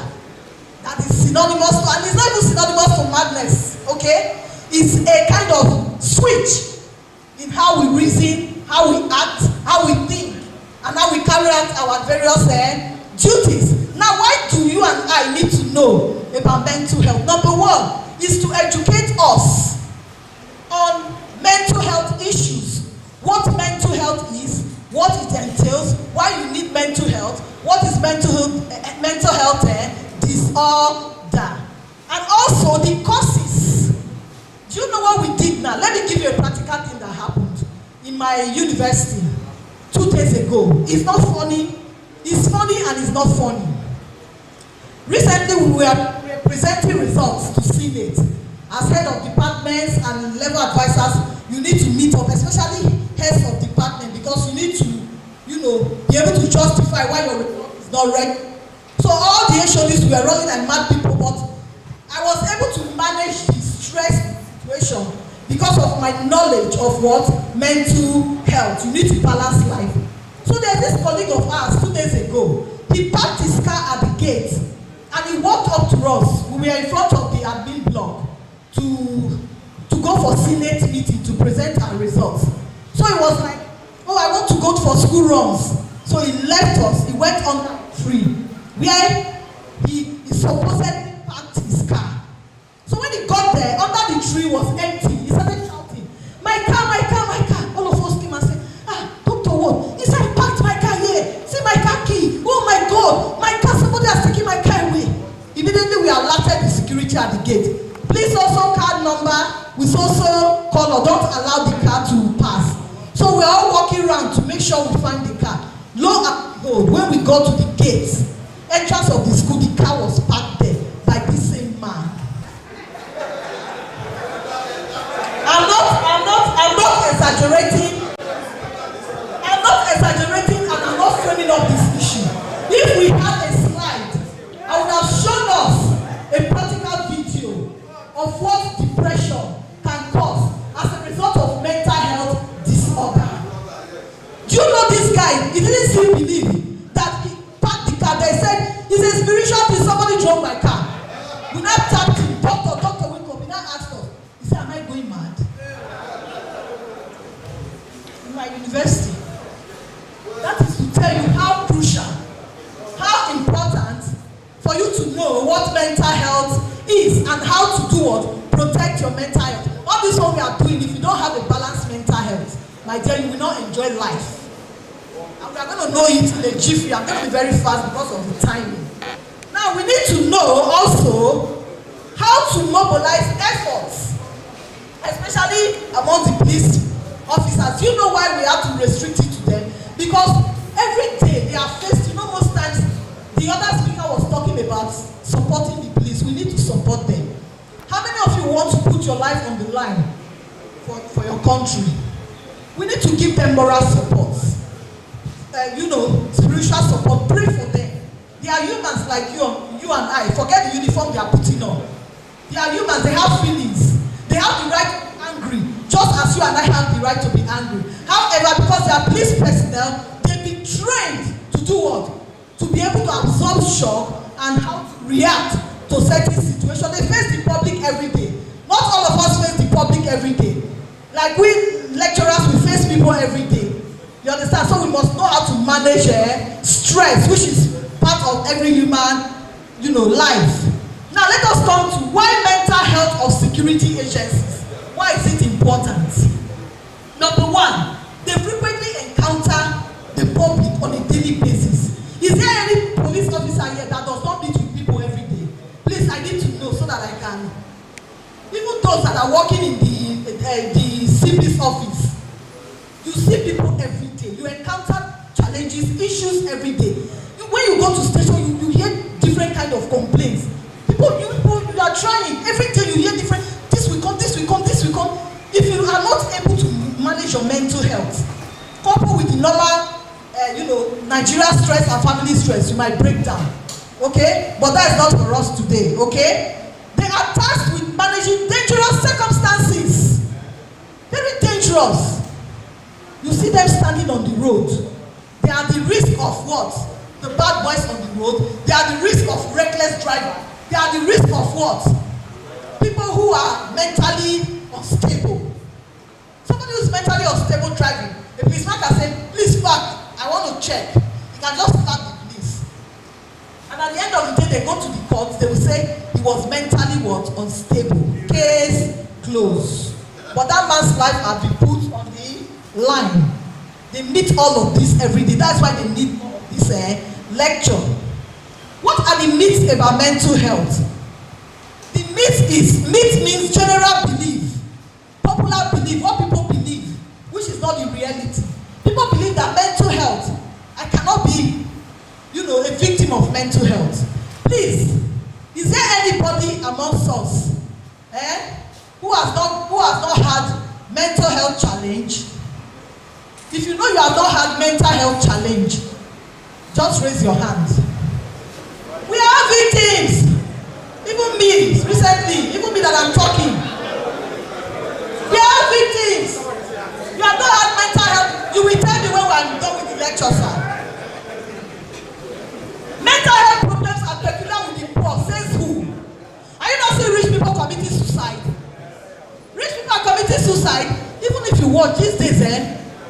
that is synonymous to, and it's not even synonymous to madness, okay? It's a kind of switch in how we reason, how we act, how we think, and how we carry out our various duties. Now, why do you and I need to know about mental health? Number one is to educate us on mental health issues. What mental health is, what it entails, why you need mental health, what is mental health disorder, and also the causes. Do you know what we did now? Let me give you a practical thing that happened in my university 2 days ago. It's not funny. It's funny and it's not funny. Recently, we were presenting results to Senate. As head of departments and level advisors, you need to meet up, especially heads of department, because you need to, be able to justify why your report is not ready. So all the HODs were rolling and mad people, but I was able to manage the stress situation because of my knowledge of what mental health. You need to balance life. So there's this colleague of ours 2 days ago. He parked his car at the gate and he walked up to us. We were in front of the admin block to go for Senate meeting to present our results. So he was like, oh, I want to go for school runs. So he left us. He went on the tree where he supposedly parked his car. So when he got there, under the tree was empty. He started shouting, my car, my car, my car. All of us came and said, Dr. What? He said, I parked my car here. See my car key. Oh my God, my car, somebody has taken my car away. Immediately we alerted the security at the gate. Please also card number, we also call or don't allow the car to pass. So we're all walking around to make sure we find the car. Lo and behold, when we got to the gates, entrance of the school, the car was parked there by the same man. I'm not exaggerating. I'm not exaggerating and I'm not framing up this issue. If we had a slide, I would have shown us a practical video of what depression can cause as a result of mental health disorder. Do you know this guy? He didn't still believe that he parked the car there. He said, it's a spiritual thing, somebody drove my car. We now tapped him, doctor, wake up. He now asked us, he said, am I going mad? In my university. That is to tell you how crucial, how important for you to know what mental health is and how to do what? Protect your mental health. All this one we are doing, if you don't have a balanced mental health, my dear, you will not enjoy life. And we are going to know it in a jiffy. I'm going to be very fast because of the timing. Now, we need to know also how to mobilize efforts, especially among the police officers. You know why we have to restrict it to them? because every day they are faced, most times, the other speaker was talking about supporting the police. We need to support them. How many of you want to put your life on the line for your country? We need to give them moral support, spiritual support. Pray for them. They are humans like you and I. Forget the uniform they are putting on. They are humans. They have feelings. They have the right to be angry, just as you and I have the right to be angry. However, because they are police personnel, they've been trained to do what? To be able to absorb shock and how to react to certain situations. They face the public every day. Not all of us face the public every day. Like we lecturers, we face people every day. You understand? So we must know how to manage stress, which is part of every human, life. Now let us come to why mental health of security agencies. Why is it important? Number one, they frequently encounter the public on a daily basis. Is there any police officer here that does not meet with people every day? Please, I need to know so that I can. Even those that are working in the CP's office, you see people every day. You encounter challenges, issues every day. When you go to station, you hear different kind of complaints. People, you are trying. Every day you hear different. This will come, this will come, this will come. If you are not able to manage your mental health, coupled with the normal, Nigeria stress and family stress, you might break down. Okay? But that is not for us today. Okay? They are tasked with managing dangerous circumstances. Very dangerous. You see them standing on the road. They are the risk of what? The bad boys on the road. They are the risk of reckless driver. They are the risk of what? People who are mentally unstable. Somebody who is mentally unstable driving. The policeman can say, please park, I want to check. He can just slap the police. And at the end of the day, they go to the court, they will say he was mentally what? Unstable. Case closed. But that man's life has been put on the line. They meet all of this every day. That's why they need this lecture. What are the myths about mental health? The myth means general belief, popular belief, what people believe, which is not the reality. People believe that mental health, I cannot be, a victim of mental health. Please, is there anybody amongst us who has not had mental health challenge? If you know you have not had mental health challenge, just raise your hand. We are victims. Even me, recently, even me that I'm talking. We are victims. You have not had mental health. You will tell me when we are done with the lecture, sir. Mental health problems are peculiar with the poor. Says who? Are you not seeing rich people committing suicide? Rich people are committing suicide. Even if you watch these days,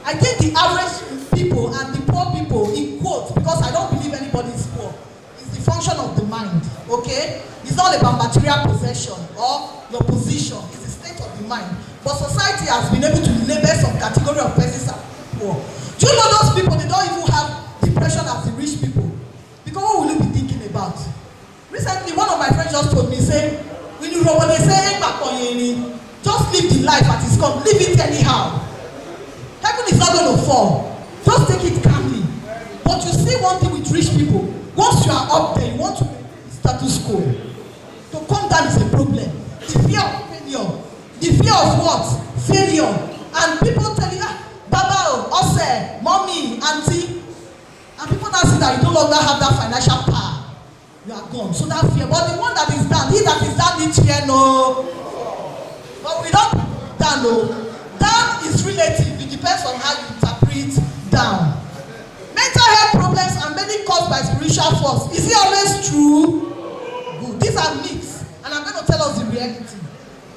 I think the average people and the poor people, in quotes, because I don't believe anybody is poor, is the function of the mind. Okay? It's not about material possession or your position. It's the state of the mind. But society has been able to label some category of persons as poor. Do you know those people, they don't even have depression as the rich people? Because what will you be thinking about? Recently, one of my friends just told me, say, when you roll, they say, just live the life that is come. Live it anyhow. Heaven is not going to fall. Just take it calmly. But you see one thing with rich people, once you are up there, you want to make the status quo. To come down is a problem. The fear of failure. The fear of what? Failure. And people tell you, Baba, Ose, Mommy, Auntie. And people now see that you no longer have that financial power. You are gone. So that fear. But the one that is down, he that is down needs fear, no. But we don't down, no. Down is relative. It depends on how you interpret down. Mental health problems are mainly caused by spiritual force. Is it always true? Good. These are myths. And I'm going to tell us the reality.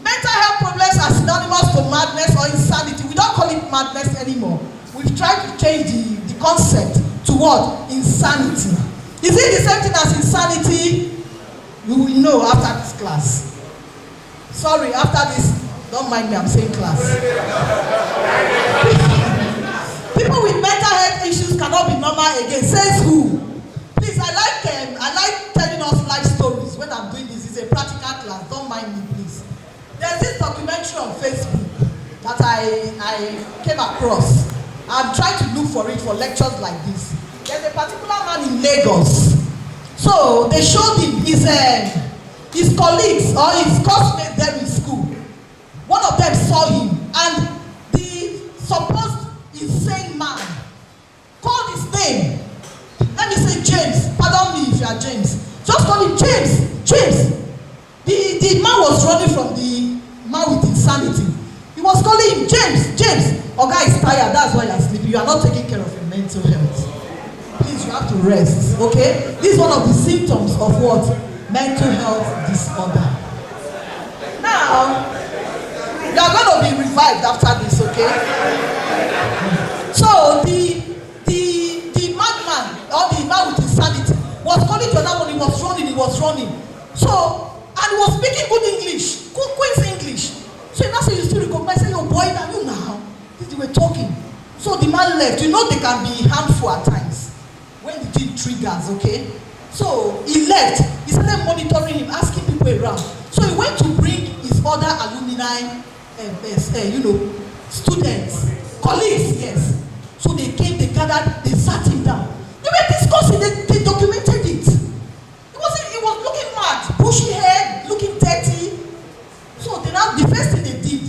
Mental health problems are synonymous to madness or insanity. We don't call it madness anymore. We've tried to change the concept to what? Insanity. Is it the same thing as insanity? You will know after this class. Sorry, after this, don't mind me, I'm saying class. People with mental health issues cannot be normal again. Says who? Please, I like telling us life stories when I'm doing this. It's a practical class. Don't mind me, please. There's this documentary on Facebook that I came across. I'm trying to look for it for lectures like this. There's a particular man in Lagos. So they showed him his colleagues or his classmates there in school. One of them saw him, and the supposed insane man called his name. Let me say James. Pardon me if you are James. Just call him James. James. The man was running from the man with insanity. He was calling him James. James. Oga is tired. That's why you are sleeping. You are not taking care of your mental health. Please, you have to rest. Okay? This is one of the symptoms of what? Mental health disorder. Now, you are going to be revived after this. Okay? So the madman or the man with insanity was calling the other one. He was running. So, and he was speaking good English, good Queen's English. So he now said, you still recognize, say, your boy, now you now. They were talking. So the man left. You know they can be harmful at times when the thing triggers, okay? So he left. He started monitoring him, asking people around. So he went to bring his other alumni, students, colleagues, yes. So they came, they gathered, they sat him down. They were discussing, they documented it. He was looking mad, bushy hair, looking dirty. So the first thing they did,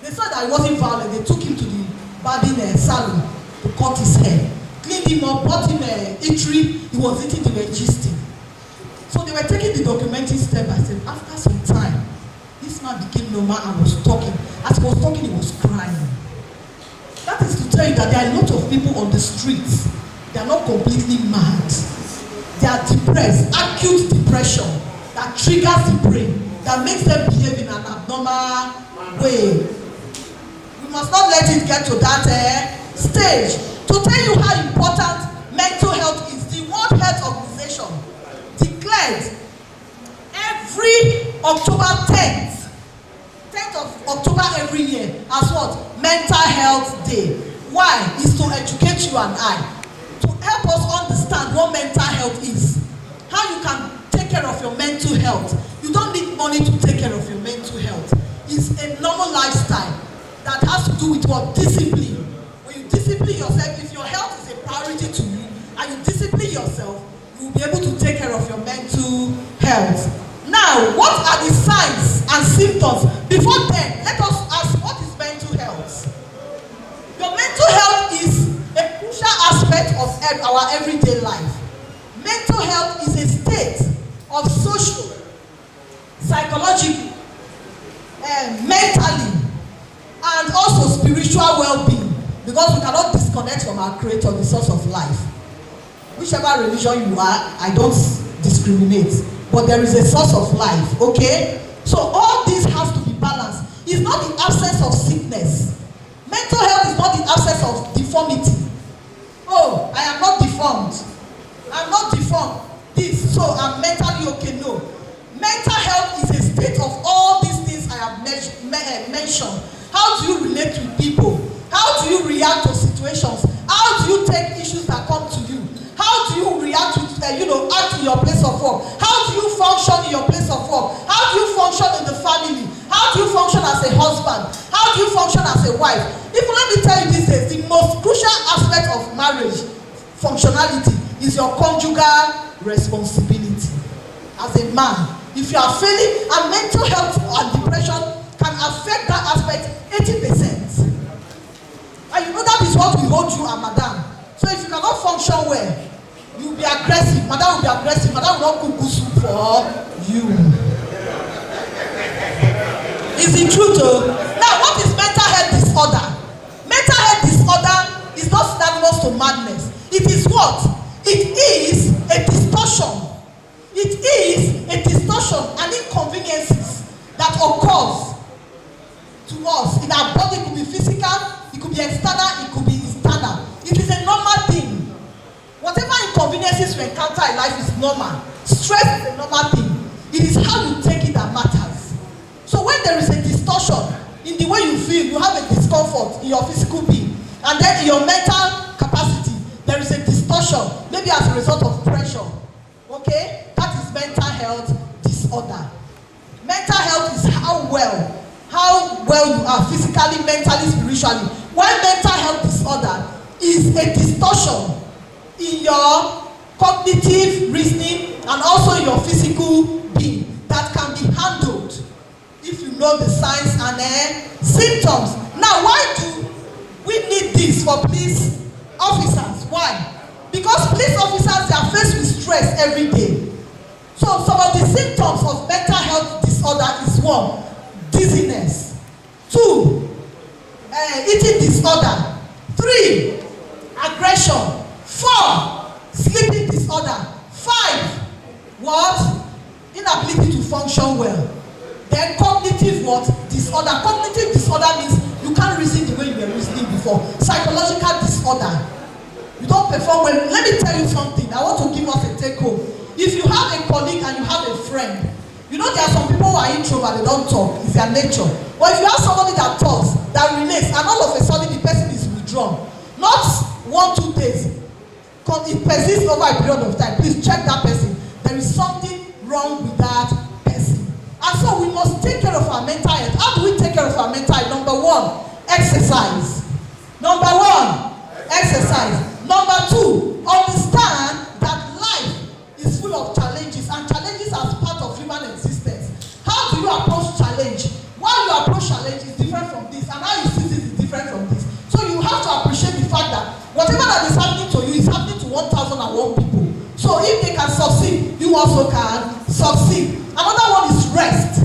they saw that he wasn't violent. They took him to the barbing salon to cut his hair, cleaned him up, brought him eatery. He was eating, they were gisting. So they were taking the documenting step by step. After some time, this man became normal and was talking. As he was talking, he was crying. That is to tell you that there are a lot of people on the streets. They are not completely mad. They are depressed, acute depression that triggers the brain, that makes them behave in an abnormal way. We must not let it get to that stage. To tell you how important mental health is, the World Health Organization declared every October 10th of October every year as what? Mental Health Day. Why? Is to educate you and I, to help us understand what mental health is, how you can take care of your mental health. You don't need money to take care of your mental health. It's a normal lifestyle that has to do with what? Discipline. When you discipline yourself, if your health is a priority to you and you discipline yourself, you will be able to take care of your mental health. Now, what are the signs and symptoms? Before then, let us ask, what is mental health? Your mental health is a crucial aspect of our everyday life. Mental health is a state of social, psychological, mentally, and also spiritual well-being, because we cannot disconnect from our Creator, the source of life. Whichever religion you are, I don't discriminate, but there is a source of life, okay? So all this has to be balanced. It's not the absence of sickness. Mental health is not the absence of deformity. Oh, I am not deformed. I'm not deformed. So I'm mentally okay. No. Mental health is a state of all these things I have mentioned. How do you relate with people? How do you react to situations? How do you take issues that come to you? How do you react to, act in your place of work? How do you function in your place of work? How do you function in the family? How do you function as a husband? How do you function as a wife? If let me tell you these days, the most crucial aspect of marriage functionality is your conjugal responsibility. As a man, if you are failing, and mental health and depression can affect that aspect 80%. And you know that is what we hold you and madam. So if you cannot function well, you will be aggressive. Madam will be aggressive. Madam will not cook good soup for you. Is the truth? Now, what is mental health disorder? Mental health disorder is not synonymous to madness. It is what? It is a distortion. It is a distortion and inconveniences that occurs to us in our body. It could be physical, it could be external, it could be internal. It is a normal thing. Whatever inconveniences you encounter in life is normal. Stress is a normal thing. It is how you take it that matters. So when there is a distortion in the way you feel, you have a discomfort in your physical being, and then in your mental capacity, there is a distortion, maybe as a result of pressure. Okay? That is mental health disorder. Mental health is how well you are physically, mentally, spiritually. While mental health disorder is a distortion in your cognitive reasoning and also your physical being that can be handled if you know the signs and symptoms. Now, why do we need this for police officers? Why? Because police officers, they are faced with stress every day. So some of the symptoms of mental health disorder is 1, dizziness, 2, eating disorder, 3, aggression, 4, sleeping disorder, 5, what? Inability to function well. Then cognitive what? Disorder. Cognitive disorder means you can't reason the way you were reasoning before. Psychological disorder. You don't perform well. Let me tell you something. I want to give us a take home. If you have a colleague and you have a friend, you know there are some people who are introvert, they don't talk. It's their nature. But if you have somebody that talks, that relates, and all of a sudden the person is withdrawn, not 1-2 days, it persists over a period of time, please check that person. There is something wrong with that person. And so we must take care of our mental health. How do we take care of our mental health? Number 1, exercise. Number 1, exercise. Number 2, understand that life is full of challenges, and challenges are part of human existence. How do you approach challenge? Why you approach challenge is different from this, and how you see this is different from this. So you have to appreciate the fact that whatever that is happening to you is happening to 1,001 people. So if they can succeed, you also can succeed. Another one is rest.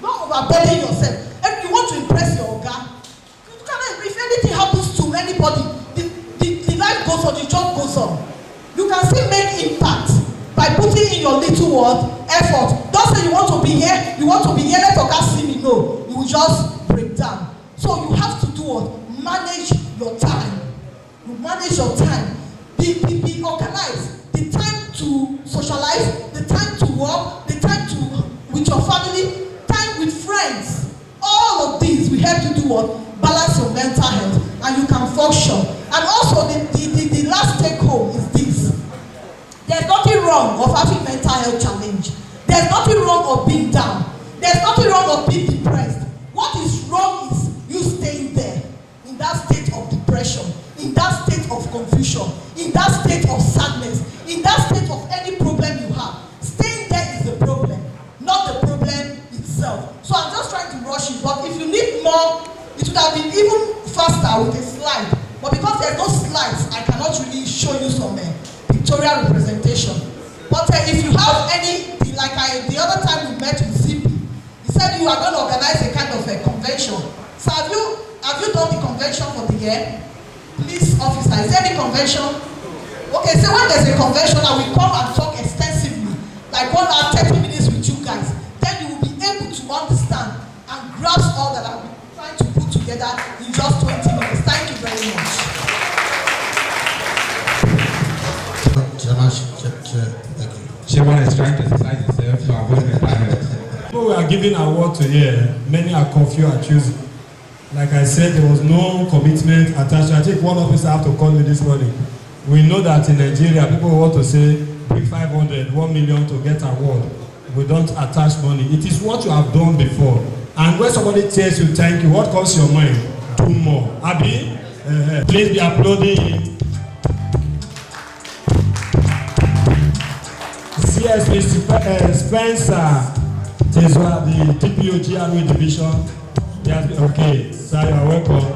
Don't overburden yourself. If you want to impress your organ, you cannot. If anything happens to anybody, the life goes on, the job goes on. You can still make impact by putting in your little word effort. Don't say you want to be here, let Oga see me. No, you will just break down. So you have to do what? Manage your time. You manage your time. Be organized. The time to socialize, the time to work, the time to with your family, time with friends. All of these will help you do what? Balance your mental health, and you can function. And also the last take home is this. There's nothing wrong of having mental health challenge. There's nothing wrong of being down. There's nothing wrong of being depressed. What is wrong is you staying there in that state of depression, in that state of confusion, in that state of sadness, in that state of any problem you have. Staying there is the problem, not the problem itself. So I'm just trying to rush it, but if you need more, it would have been even faster with a slide. But because there's no slides, I cannot really show you some pictorial representation. But if you have any, like the other time we met with CP, he said you are going to organize a kind of a convention. So have you done the convention for the year? Police officer, is there any convention? Okay, so when there's a convention, I will come and talk extensively, like 1 hour, 30 minutes with you guys. Then you will be able to understand and grasp all that I've been trying to put together in just 20 minutes. Thank you very much. Chairman is trying to exercise himself to avoid mental health. People we are giving award to here, many are confused and choosing. Like I said, there was no commitment attached. I think one officer have to call me this morning. We know that in Nigeria, people want to say, bring 500, 1 million to get award. We don't attach money. It is what you have done before. And when somebody tells you thank you, what comes to your mind? Do more. Abi, please be applauding him. CSP Spencer, Teswa, the TPO division. Yes, okay, sir, you are welcome.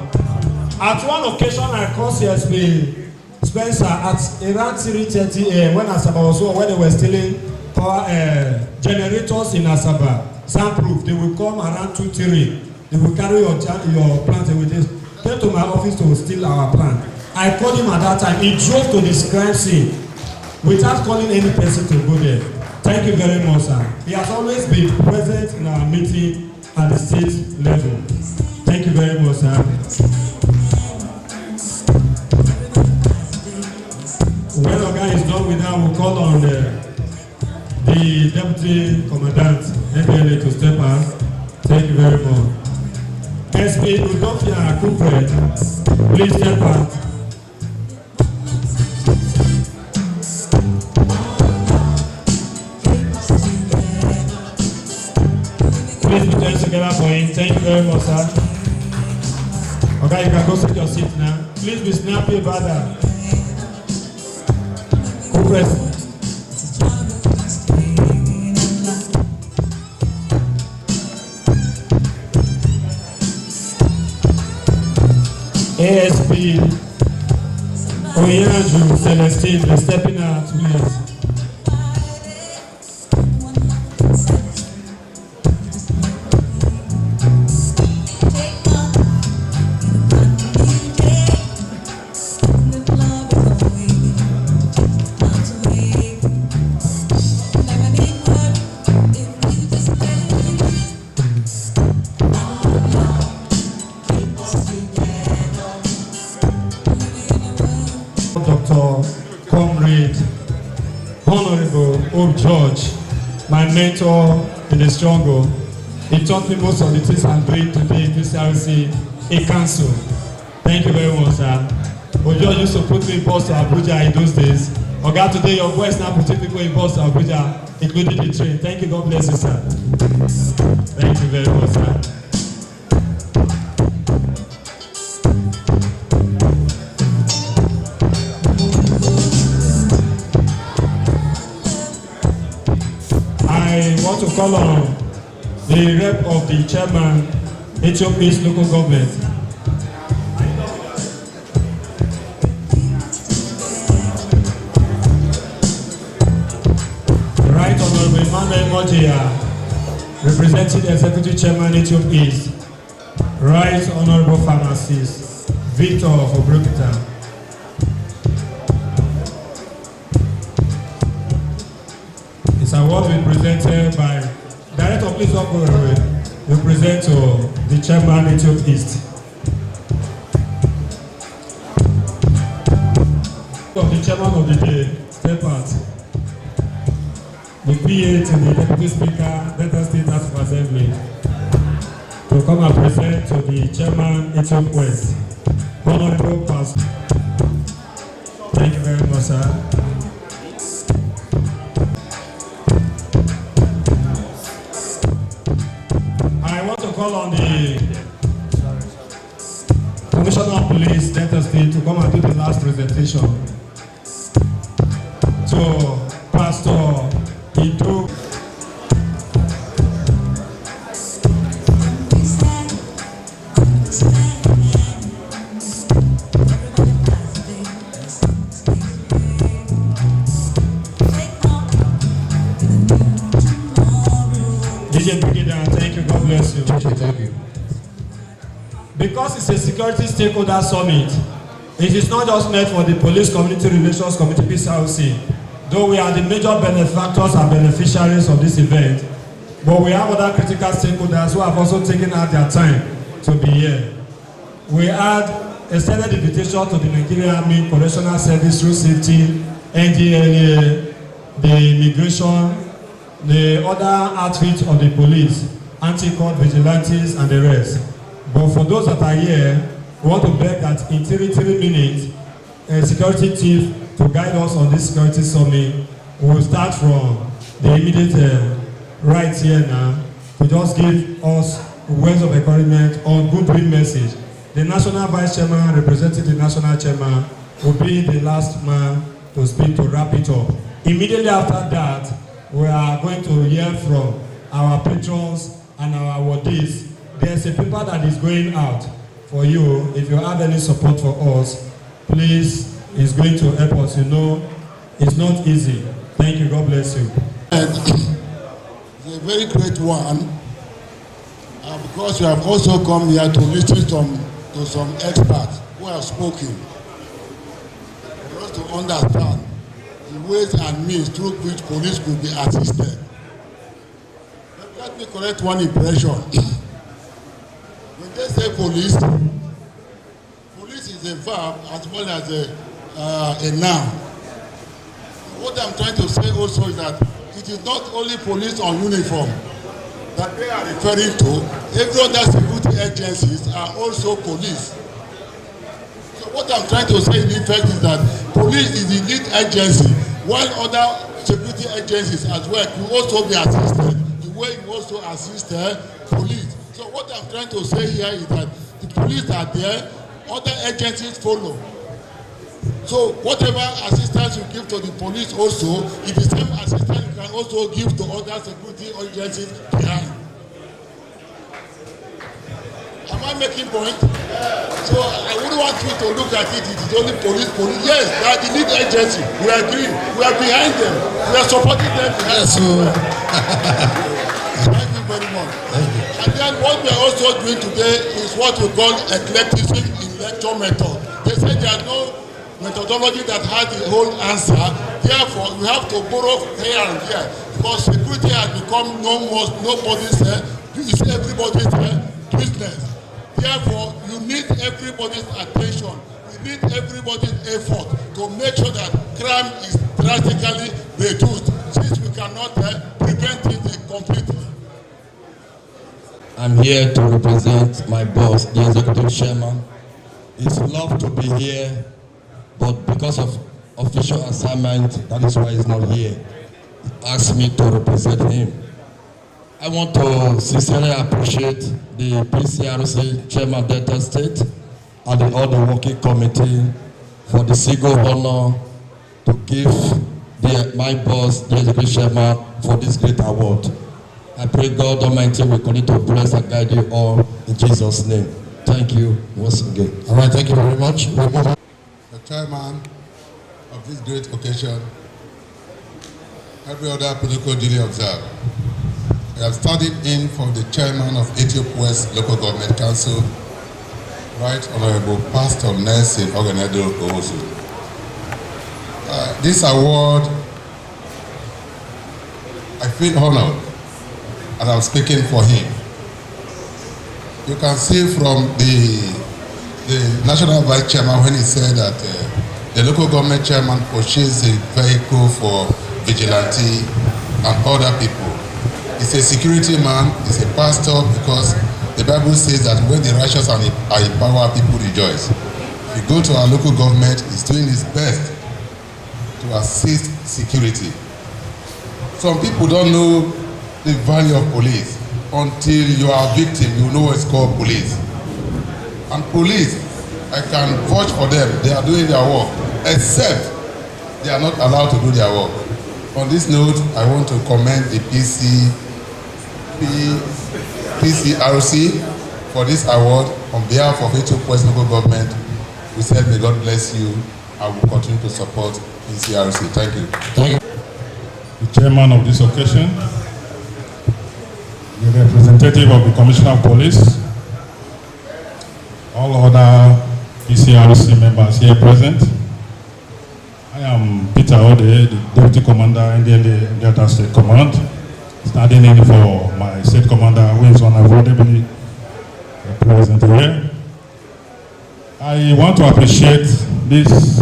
At one occasion, I called CSP Spencer at around 3:30 a.m. when ASABA was over, when they were stealing power generators in ASABA. Soundproof, they will come around 2-3. They will carry your plant with this. Came to my office to steal our plant. I called him at that time. He drove to the crime scene without calling any person to go there. Thank you very much, sir. He has always been present in our meeting at the state level. Thank you very much, sir. When our guy is done with that, we'll call on the deputy commandant, NDLA, to step out. Thank you very much. SP Udofia Kupre, please step out. Please put hands together for him. Thank you very much, sir. Okay, you can go take your seat now. Please be snappy about that. Co-president. ASP Oyanju Celestine, be stepping out, please. Dr. Comrade Honorable Ob George, my mentor in the struggle. He taught me most of the things I'm doing today in PCRC, a council. Thank you very much, sir. Ob George used to put me in bus to Abuja in those days. Oga, today your voice now putting people in bus to Abuja, including the train. Thank you, God bless you, sir. Thank you very much, sir. I want to call on the rep of the chairman, HOP's local government. Right Honorable Emmanuel Mojia, representing the executive chairman, HOP East. Right Honorable Pharmacist, Victor of Obrokita. This award will be presented by Director Police Operator, will present to the chairman of East. Of the chairman of the day, step out. The PA to the Deputy Speaker, Delta State House of Assembly, to come and present to the chairman of West, Honorable Pastor. Thank you very much, sir. Call on the Commissioner of Police, Delta State, to come and do the last presentation. To Pastor Ido. DJ Brigadier, thank you, God bless you. Thank you. Because it's a security stakeholder summit, it is not just meant for the Police Community Relations Committee, PCRC, though we are the major benefactors and beneficiaries of this event, but we have other critical stakeholders who have also taken out their time to be here. We had extended invitation to the Nigerian Army Correctional Service through safety, NDLA, the immigration, the other outfits of the police, anti-court vigilantes and the rest. But for those that are here, we want to beg that in 3 minutes, a security chief to guide us on this security summit. We will start from the immediate right here now to just give us words of encouragement on goodwill message. The national vice chairman representing the national chairman will be the last man to speak to wrap it up. Immediately after that, we are going to hear from our patrons and our awardees. There's a paper that is going out for you. If you have any support for us, please, it's going to help us. You know, it's not easy. Thank you. God bless you. And it's a very great one because you have also come here to listen to some experts who have spoken for us to understand the ways and means through which police could be assisted. But let me correct one impression. When they say police, police is a verb as well as a noun. What I'm trying to say also is that it is not only police on uniform that they are referring to. Every other security agencies are also police. So what I'm trying to say in effect is that police is the lead agency, while other security agencies as well could also be assisted the way you also assist police. So what I'm trying to say here is that the police are there, other agencies follow. So whatever assistance you give to the police also, is the same assistance you can also give to other security agencies behind. Am I making point? So I wouldn't want you to look at it is only police. Yes, they are the lead agency. We agree. We are behind them. We are supporting them. Yes, Thank you very much. And then what we are also doing today is what we call eclecticism in lecture method. They say there are no methodology that has the whole answer. Therefore, we have to borrow here and there because security has become nobody's it's everybody's business. Therefore, you need everybody's attention. You need everybody's effort to make sure that crime is drastically reduced since we cannot prevent it completely. I'm here to represent my boss, the executive chairman. It's love to be here, but because of official assignment, that is why he's not here. He asked me to represent him. I want to sincerely appreciate the PCRC chairman Delta State and all the working committee for the single honor to give my boss, the executive chairman, for this great award. I pray God Almighty will continue to bless and guide you all in Jesus' name. Thank you once again. All right, thank you very much. We'll move on. The chairman of this great occasion, every other protocol duly observed. I have studied in for the chairman of Ethiope West Local Government Council, Right Honorable Pastor Nelson Oganedo Owosu. This award, I feel honored, and I'm speaking for him. You can see from the National Vice Chairman when he said that the local government chairman purchased a vehicle for vigilante and other people. He's a security man, he's a pastor, because the Bible says that when the righteous are in power, people rejoice. If you go to our local government, he's doing his best to assist security. Some people don't know the value of police. Until you are a victim, you know what's called police. And police, I can vouch for them, they are doing their work, except they are not allowed to do their work. On this note, I want to commend the PCRC for this award. On behalf of Ethiope West Local Government, we said may God bless you. I will continue to support PCRC. Thank you. Thank you. The chairman of this occasion, the representative of the Commissioner of Police, all other PCRC members here present. I am Peter Ode, the Deputy Commander in the Delta State Command, standing in for my State Commander, who is unavoidably present here. I want to appreciate this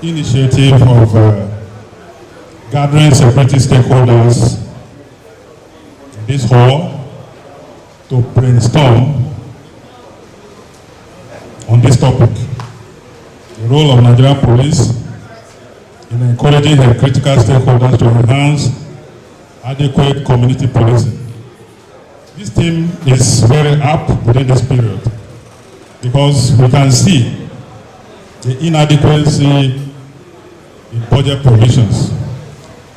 initiative of gathering security stakeholders in this hall to brainstorm on this topic. The role of Nigerian police in encouraging the critical stakeholders to enhance adequate community policing. This theme is very apt within this period because we can see the inadequacy in budget provisions,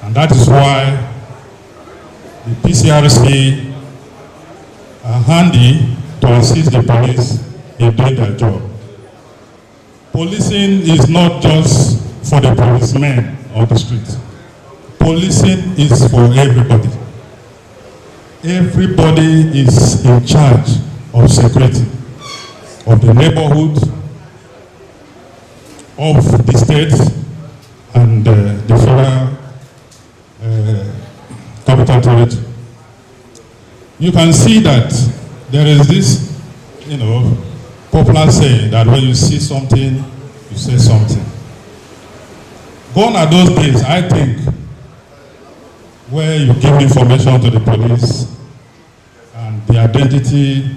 and that is why the PCRC are handy to assist the police in doing their job. Policing is not just for the policemen on the street. Policing is for everybody. Everybody is in charge of security, of the neighborhood, of the state, and the federal capital territory. You can see that there is this, popular saying that when you see something, you say something. Gone are those days, I think, where you give information to the police and the identity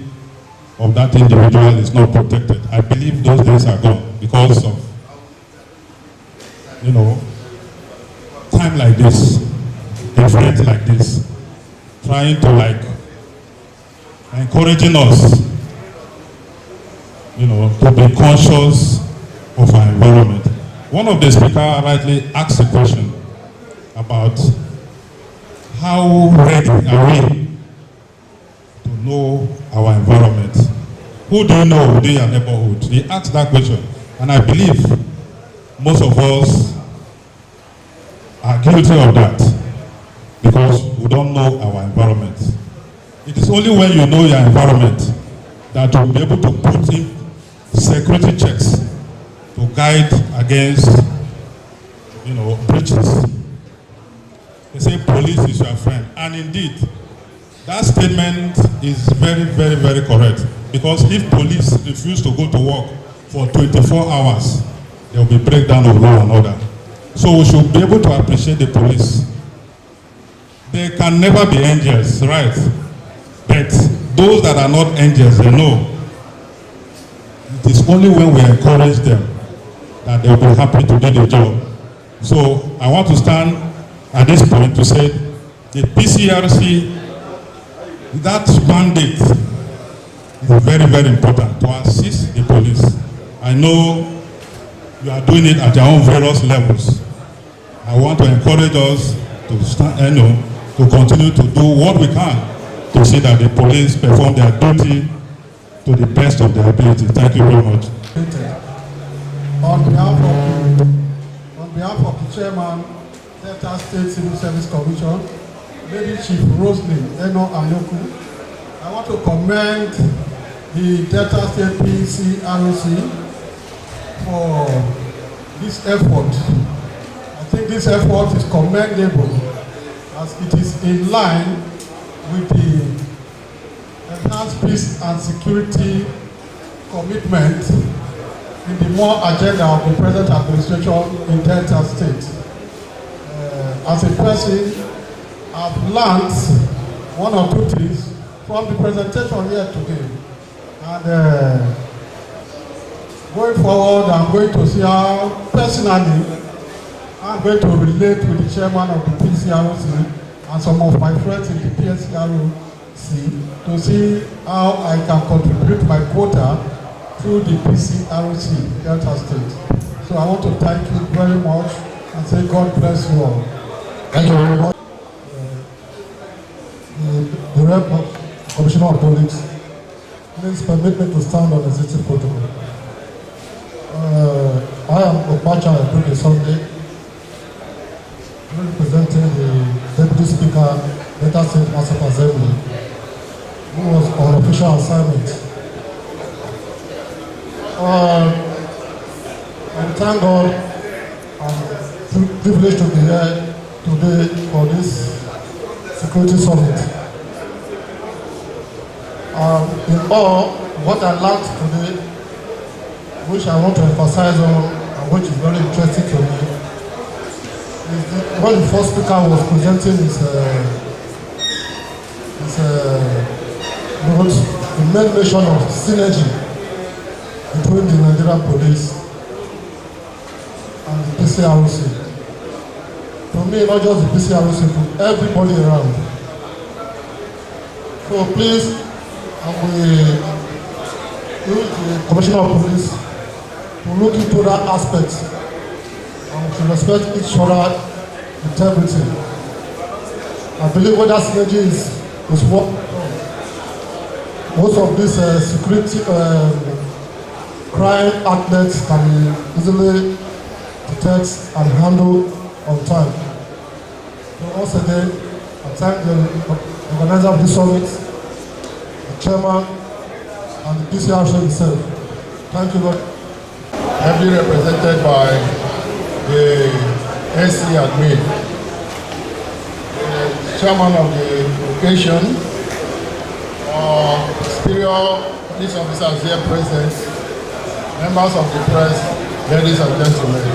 of that individual is not protected. I believe those days are gone because of, time like this, event like this, trying to encouraging us to be conscious of our environment. One of the speakers rightly asked a question about how ready are we to know our environment. Who do you know within your neighborhood? He asked that question, and I believe most of us are guilty of that because we don't know our environment. It is only when you know your environment that you'll be able to put in security checks to guide against, breaches. They say police is your friend, and indeed, that statement is very, very, very correct. Because if police refuse to go to work for 24 hours, there will be breakdown of law and order. So we should be able to appreciate the police. They can never be angels, right? But those that are not angels, they know. It is only when we encourage them that they will be happy to do the job. So I want to stand at this point to say the PCRC, that mandate is very, very important to assist the police. I know you are doing it at your own various levels. I want to encourage us to stand, to continue to do what we can to see that the police perform their duty to the best of their ability. Thank you very much. On behalf of the chairman, Delta State Civil Service Commission, Lady Chief Roslyn Eno Ayoku, I want to commend the Delta State PCRC for this effort. I think this effort is commendable as it is in line with the enhanced peace and security commitment in the more agenda of the present administration in Delta State. As a person, I've learned one or two things from the presentation here today. And going forward, I'm going to see how personally I'm going to relate with the chairman of the PCRC and some of my friends in the PCRC to see how I can contribute my quota through the PCRC Delta State. So I want to thank you very much and say God bless you all. Thank you very much. The rep of Commissioner of Police, please permit me to stand on executive protocol. I am Obacha Ebruke Sunday, representing the Deputy Speaker, Delta State House of Assembly, who was on official assignment. I thank God and privileged to be here today for this security summit. In all, what I learned today, which I want to emphasize on and which is very interesting to me, is that when the first speaker was presenting his note, he made mention of synergy between the Nigerian police and the PCRC. To me, not just the PCRC, but everybody around. So please, we the Commissioner of Police to look into that aspect and to respect each other integrity. I believe what that synergy is what most of these security crime outlets can be easily detect and handle on time. So once again, I thank the organizer of this summit, the chairman, and the PCRC itself. Thank you, Lord. Heavily represented by the SC admin, the chairman of the occasion, superior police officers here present, members of the press, ladies and gentlemen.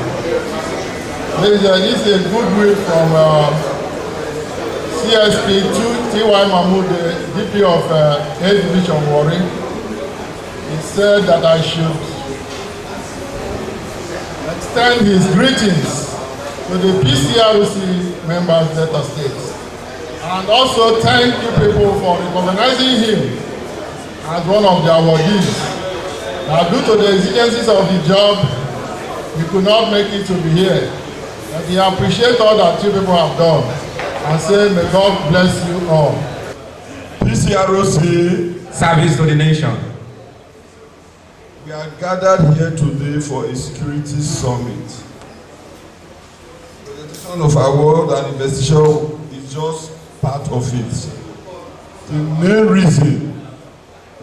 This is a good brief from CSP T.Y. Mahmoud, the DP of A Division Warri. He said that I should extend his greetings to the PCRC members of Delta State, and also thank you people for recognizing him as one of the awardees Due to the exigencies of the job, we could not make it to be here. But we appreciate all that you people have done and say, may God bless you all. PCRC, service to the nation. we are gathered here today for a security summit. Presentation of award and investigation is just part of it. The main reason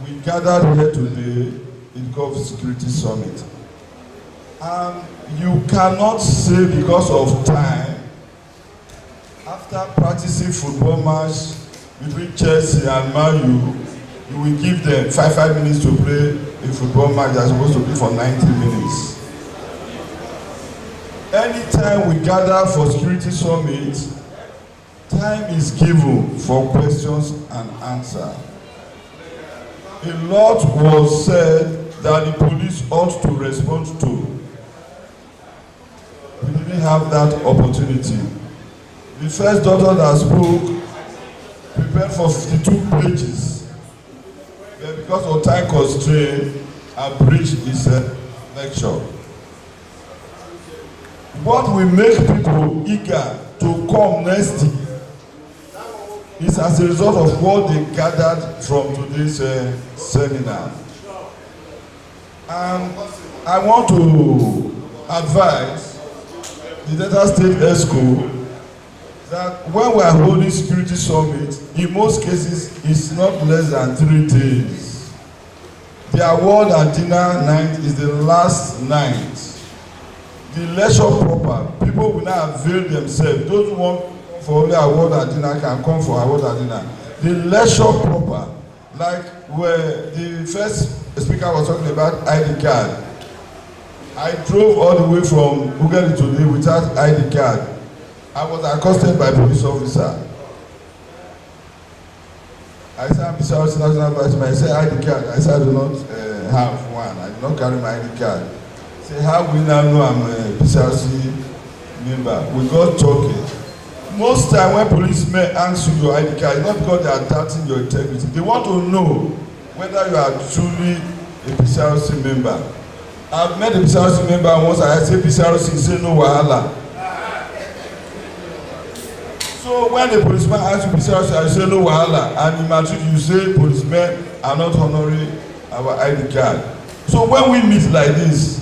we gathered here today is because of the security summit. And you cannot say because of time, after practicing football match between Chelsea and Man U, you will give them 5 minutes to play a football match that's supposed to be for 90 minutes. Anytime we gather for security summit, time is given for questions and answer. A lot was said that the police ought to respond to. We didn't have that opportunity. The first doctor that spoke prepared for 52 pages, but because of time constraint, I preached his lecture. What will make people eager to come next year is as a result of what they gathered from today's seminar. And I want to advise the Delta State ESCO that when we are holding security summit, in most cases, it's not less than 3 days. The award and dinner night is the last night. The leisure proper, people will now avail themselves. Those who want for only award and dinner can come for award and dinner. The leisure proper, like where the first speaker was talking about ID card. I drove all the way from Uganda today without ID card. I was accosted by a police officer. I said, I'm PCRC National Vice President. I said, ID card. I said, I do not have one. I do not carry my ID card. I said, how will we now know I'm a PCRC member? We got talking. Most time when policemen ask you your ID card, it's not because they are doubting your integrity. They want to know whether you are truly a PCRC member. I've met a PCRC member once. I say PCRC, he say no wahala. So when the policeman asks you PCRC, I say no wahala, and in Madrid you say policemen are not honoring our ID card. So when we meet like this,